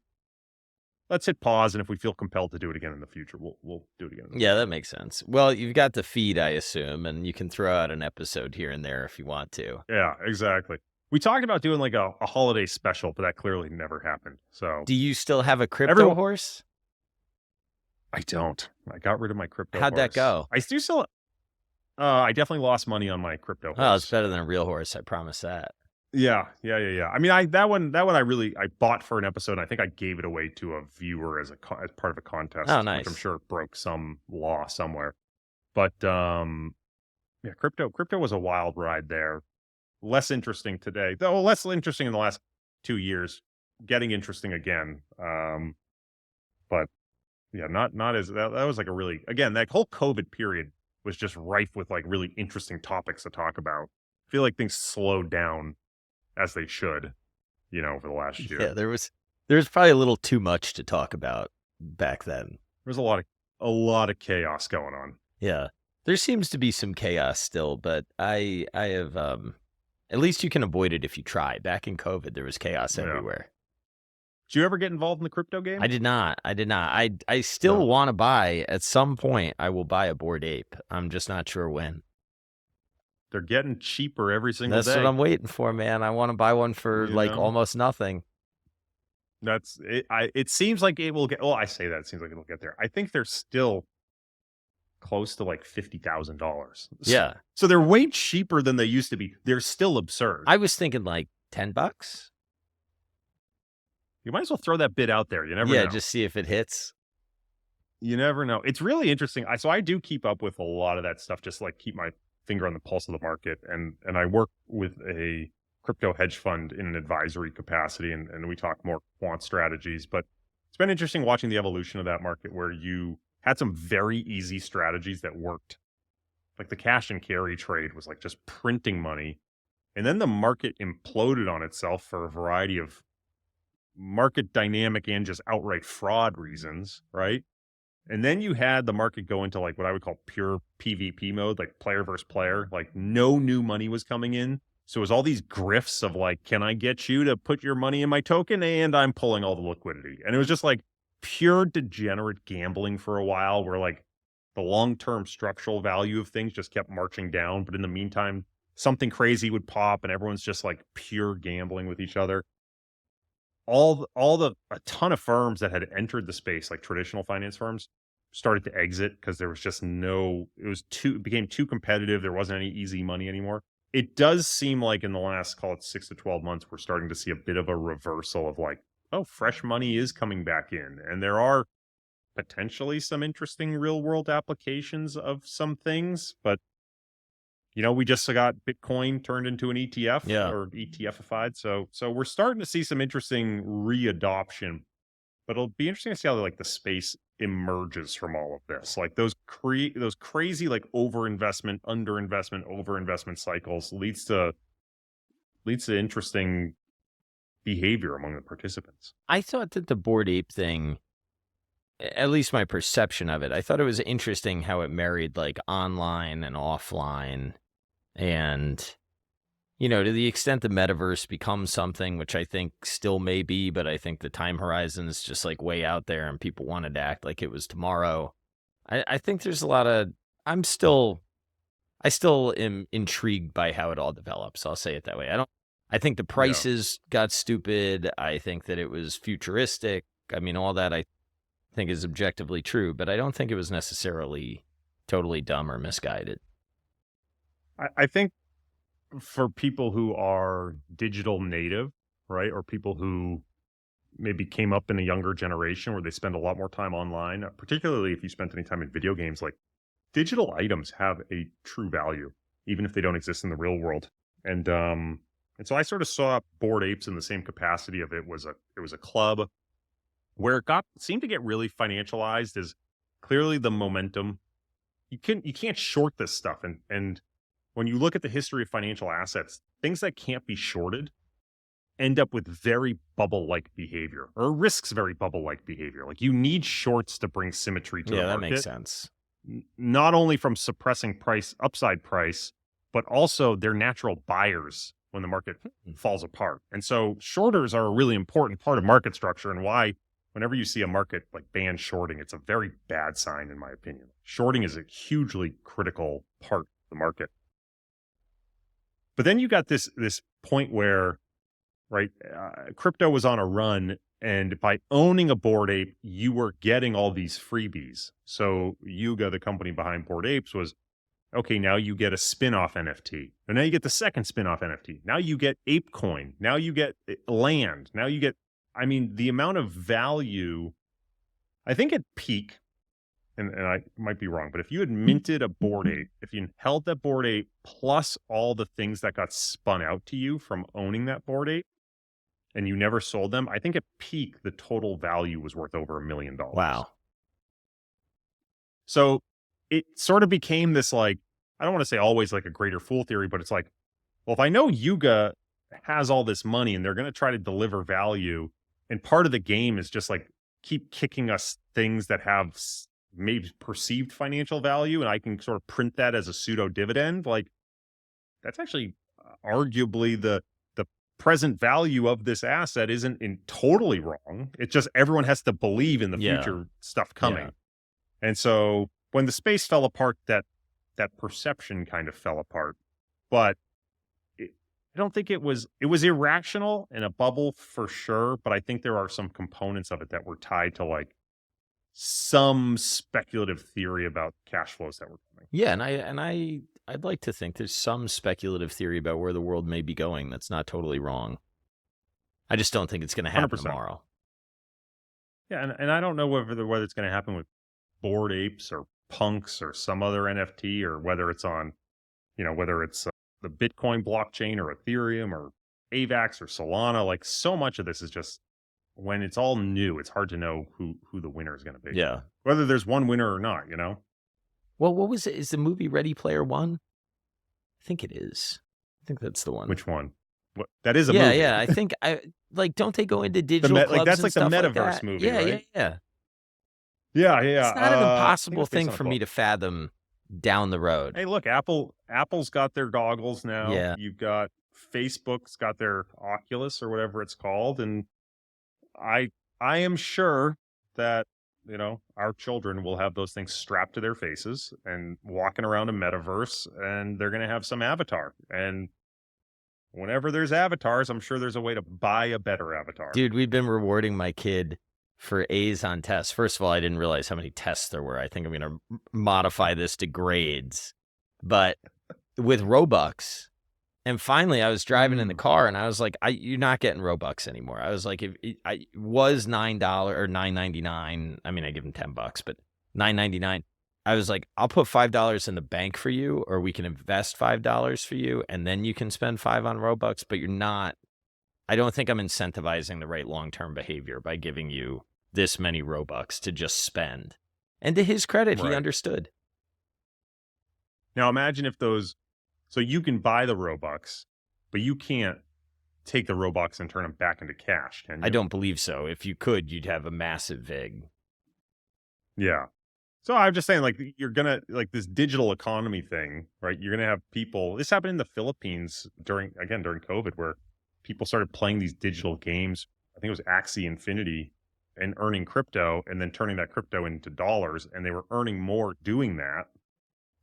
let's hit pause. And if we feel compelled to do it again in the future, we'll do it again in the Yeah, future. that makes sense. Well, you've got the feed, I assume, and you can throw out an episode here and there if you want to. Yeah, exactly. We talked about doing like a holiday special, but that clearly never happened. So Do you still have a crypto everyone, horse? I don't. I got rid of my crypto How'd that horse. go? I do still. I definitely lost money on my crypto Oh, it's horse. better than a real horse, I promise that. Yeah. I mean, I bought for an episode. And I think I gave it away to a viewer as as part of a contest, Oh, which I'm nice. sure broke some law somewhere. But yeah, crypto was a wild ride there. Less interesting today, though. Less interesting in the last 2 years. Getting interesting again. But yeah, not as that was like a really, again, that whole COVID period was just rife with like really interesting topics to talk about. I feel like things slowed down as they should, over the last year. Yeah, there was probably a little too much to talk about back then. There's a lot of chaos going on. Yeah. There seems to be some chaos still, but I have at least you can avoid it if you try. Back in COVID, there was chaos Yeah. everywhere. Did you ever get involved in the crypto game? I did not. I still No. want to buy at some point. I will buy a Bored Ape. I'm just not sure when. They're getting cheaper every single That's day. what I'm waiting for, man. I want to buy one for You like know? almost nothing. That's it. It seems like it will get. Well, I say that it seems like it'll get there. I think they're still close to like $50,000. Yeah. So they're way cheaper than they used to be. They're still absurd. I was thinking like $10. You might as well throw that bid out there. You never Yeah, know. just see if it hits. You never know. It's really interesting. So I do keep up with a lot of that stuff, just like keep my finger on the pulse of the market. And I work with a crypto hedge fund in an advisory capacity, and we talk more quant strategies. But it's been interesting watching the evolution of that market where you had some very easy strategies that worked. Like the cash and carry trade was like just printing money. And then the market imploded on itself for a variety of market dynamic and just outright fraud reasons, right? And then you had the market go into like what I would call pure PvP mode, like player versus player. Like no new money was coming in. So it was all these grifts of like, can I get you to put your money in my token? And I'm pulling all the liquidity. And it was just like pure degenerate gambling for a while where like the long-term structural value of things just kept marching down. But in the meantime, something crazy would pop and everyone's just like pure gambling with each other. A ton of firms that had entered the space, like traditional finance firms, started to exit because there was just it became too competitive. There wasn't any easy money anymore. It does seem like in the last, call it 6 to 12 months, we're starting to see a bit of a reversal of like, oh, fresh money is coming back in. And there are potentially some interesting real world applications of some things, but we just got Bitcoin turned into an ETF Yeah. or ETFified. So we're starting to see some interesting readoption, but it'll be interesting to see how like the space emerges from all of this. Like those crazy like overinvestment, underinvestment, overinvestment cycles leads to interesting behavior among the participants. I thought that the Bored Ape thing, at least my perception of it, I thought it was interesting how it married like online and offline. And, to the extent the metaverse becomes something, which I think still may be, but I think the time horizon is just like way out there and people wanted to act like it was tomorrow. I think there's a lot of, I still am intrigued by how it all develops. I'll say it that way. I think the prices got stupid. I think that it was futuristic. I mean, all that I think is objectively true, but I don't think it was necessarily totally dumb or misguided. I think for people who are digital native, right, or people who maybe came up in a younger generation where they spend a lot more time online, particularly if you spent any time in video games, like digital items have a true value, even if they don't exist in the real world. And so I sort of saw Bored Apes in the same capacity of it was a club where it seemed to get really financialized as clearly the momentum. You can't short this stuff. And when you look at the history of financial assets, things that can't be shorted end up with very bubble-like behavior, or risks very bubble-like behavior. Like you need shorts to bring symmetry to the Yeah, market. that makes sense. Not only from suppressing upside price, but also they're natural buyers when the market falls apart. And so shorters are a really important part of market structure, and why whenever you see a market like ban shorting, it's a very bad sign in my opinion. Shorting is a hugely critical part of the market. But then you got this point where, right, crypto was on a run, and by owning a Bored Ape, you were getting all these freebies. So Yuga, the company behind Bored Apes, was, okay, now you get a spin-off NFT. And now you get the second spin-off NFT. Now you get ApeCoin. Now you get land. Now you get, I mean, the amount of value, I think at peak, and I might be wrong, but if you had minted a Bored Ape, if you held that Bored Ape plus all the things that got spun out to you from owning that Bored Ape, and you never sold them, I think at peak, the total value was worth over $1 million. Wow. So it sort of became this, like, I don't want to say always like a greater fool theory, but it's like, well, if I know Yuga has all this money and they're going to try to deliver value, and part of the game is just like keep kicking us things that have maybe perceived financial value, and I can sort of print that as a pseudo dividend, like that's actually arguably the present value of this asset isn't totally wrong. It's just everyone has to believe in the future stuff coming. Yeah. And so when the space fell apart, that perception kind of fell apart. But I don't think it was irrational in a bubble for sure, but I think there are some components of it that were tied to like some speculative theory about cash flows that were coming. Yeah, and I'd like to think there's some speculative theory about where the world may be going that's not totally wrong. I just don't think it's going to happen 100%. tomorrow. Yeah, and I don't know whether it's going to happen with Bored Apes or Punks or some other NFT, or whether it's on, whether it's the Bitcoin blockchain or Ethereum or AVAX or Solana. Like so much of this is just, when it's all new, it's hard to know who the winner is going to be. Yeah. Whether there's one winner or not, Well, what was it? Is the movie Ready Player One? I think it is. I think that's the one. Which one? What? That is a movie. Yeah. I think don't they go into digital clubs that's and like the stuff metaverse like that? movie, right? Yeah. Yeah. It's not an impossible thing for me to fathom down the road. Hey, look, Apple's got their goggles now. Yeah. You've got Facebook's got their Oculus or whatever it's called, and I am sure that our children will have those things strapped to their faces and walking around a metaverse, and they're going to have some avatar. And whenever there's avatars, I'm sure there's a way to buy a better avatar. Dude, we've been rewarding my kid for A's on tests. First of all, I didn't realize how many tests there were. I think I'm going to modify this to grades. But with Robux, and finally I was driving in the car and I was like, you're not getting Robux anymore. I was like, if it was $9 or $9.99. I mean, I give him $10, but $9.99. I was like, I'll put $5 in the bank for you, or we can invest $5 for you, and then you can spend $5 on Robux, but you're not. I don't think I'm incentivizing the right long-term behavior by giving you this many Robux to just spend. And to his credit, Right. He understood. Now imagine if so you can buy the Robux, but you can't take the Robux and turn them back into cash, can you? I don't believe so. If you could, you'd have a massive VIG. Yeah. So I'm just saying, like, you're going to, like, this digital economy thing, right? You're going to have people, this happened in the Philippines during COVID, where people started playing these digital games. I think it was Axie Infinity, and earning crypto and then turning that crypto into dollars. And they were earning more doing that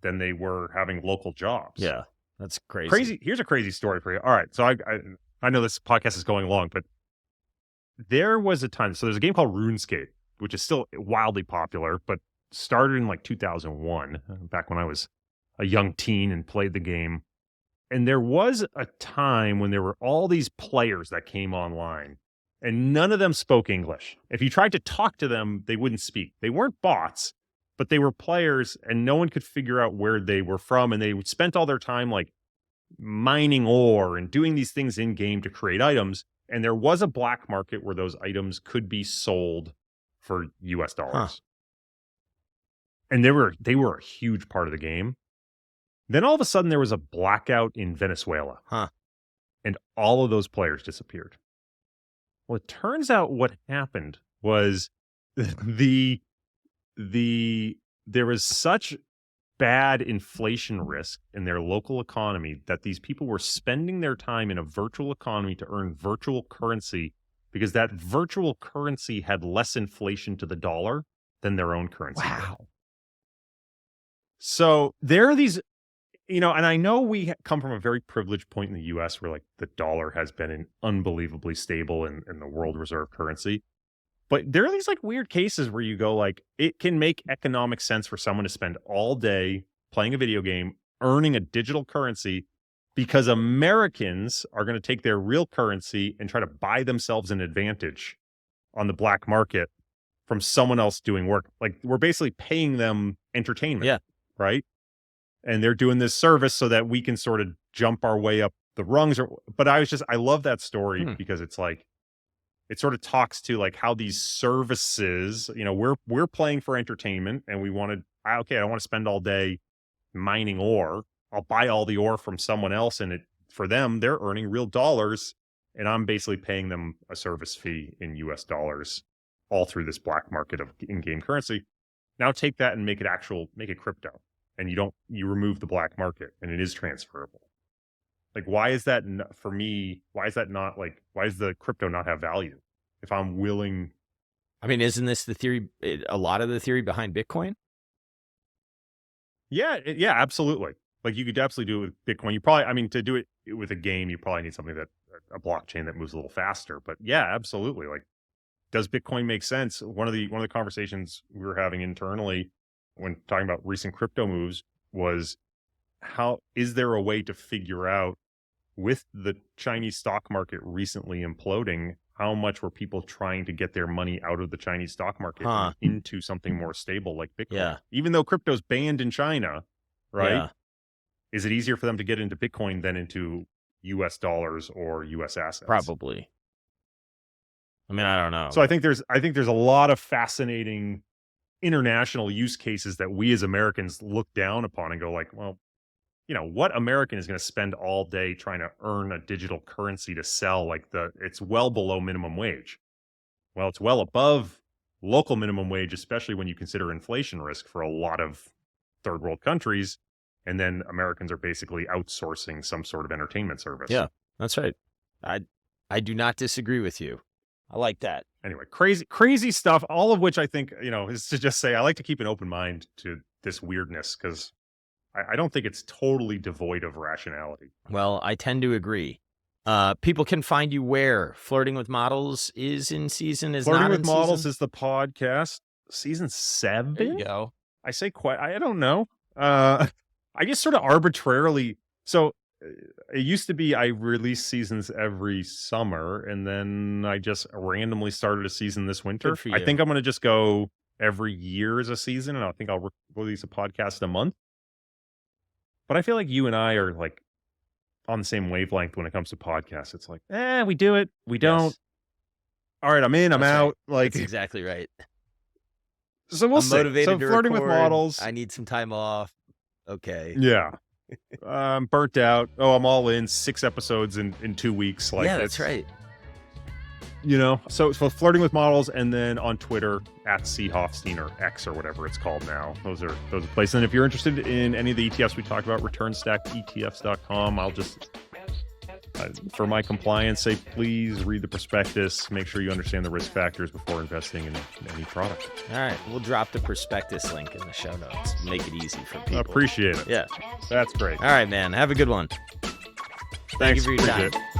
than they were having local jobs. Yeah. That's crazy. Here's a crazy story for you. All right. So I know this podcast is going long, but there was a time. So there's a game called RuneScape, which is still wildly popular, but started in like 2001, back when I was a young teen and played the game. And there was a time when there were all these players that came online, and none of them spoke English. If you tried to talk to them, they wouldn't speak. They weren't bots, but they were players and no one could figure out where they were from. And they spent all their time like mining ore and doing these things in game to create items. And there was a black market where those items could be sold for US dollars. And they were a huge part of the game. Then all of a sudden there was a blackout in Venezuela. And all of those players disappeared. Well, it turns out what happened was there was such bad inflation risk in their local economy that these people were spending their time in a virtual economy to earn virtual currency because that virtual currency had less inflation to the dollar than their own currency. Wow. So there are these, and I know we come from a very privileged point in the US where like the dollar has been an unbelievably stable and the world reserve currency. But there are these like weird cases where you go like, it can make economic sense for someone to spend all day playing a video game, earning a digital currency because Americans are going to take their real currency and try to buy themselves an advantage on the black market from someone else doing work. Like we're basically paying them entertainment. Yeah. Right. And they're doing this service so that we can sort of jump our way up the rungs. But I love that story because it's like, it sort of talks to like how these services, we're playing for entertainment and we I don't want to spend all day mining ore. I'll buy all the ore from someone else and for them, they're earning real dollars and I'm basically paying them a service fee in US dollars all through this black market of in-game currency. Now take that and make it crypto. And you remove the black market and it is transferable. Like, why is that for me? Why is that not like, why does the crypto not have value if I'm willing? I mean, isn't this the theory, a lot of the theory behind Bitcoin? Yeah, absolutely. Like you could absolutely do it with Bitcoin. You probably, to do it with a game, you probably need something a blockchain that moves a little faster. But yeah, absolutely. Like, does Bitcoin make sense? One of the conversations we were having internally when talking about recent crypto moves was how is there a way to figure out with the Chinese stock market recently imploding, how much were people trying to get their money out of the Chinese stock market and into something more stable like Bitcoin? Yeah. Even though crypto's banned in China, right? Yeah. Is it easier for them to get into Bitcoin than into US dollars or US assets? Probably. I mean, I don't know. So I think there's a lot of fascinating international use cases that we as Americans look down upon and go like, well, what American is going to spend all day trying to earn a digital currency to sell? Like it's well below minimum wage. Well, it's well above local minimum wage, especially when you consider inflation risk for a lot of third world countries. And then Americans are basically outsourcing some sort of entertainment service. Yeah, that's right. I do not disagree with you. I like that. Anyway, crazy stuff, all of which I think, is to just say I like to keep an open mind to this weirdness because I don't think it's totally devoid of rationality. Well, I tend to agree. People can find you where? Flirting with Models is in season, is Flirting not with in Models season? is the podcast. Season 7? There you go. I say quite, I don't know. I just sort of arbitrarily, so it used to be I release seasons every summer and then I just randomly started a season this winter. Good for you. I think I'm going to just go every year as a season and I think I'll release a podcast a month. But I feel like you and I are like on the same wavelength when it comes to podcasts. It's like, we do it. We don't. Yes. All right, I'm in, I'm That's out. Right. Like, that's exactly right. So we'll I'm see. motivated So to Flirting with record. Models. I need some time off. Okay. Yeah. I'm burnt out. Oh, I'm all in. 6 episodes in 2 weeks. Like, yeah, that's right. So Flirting with Models, and then on Twitter at Hoffstein or X or whatever it's called now. Those are places. And if you're interested in any of the ETFs we talked about, returnstacketfs.com. I'll just for my compliance, say please read the prospectus. Make sure you understand the risk factors before investing in any product. All right, we'll drop the prospectus link in the show notes. Make it easy for people. Appreciate it. Yeah, that's great. All right, man. Have a good one. Thanks. Thank you for your time. Appreciate it.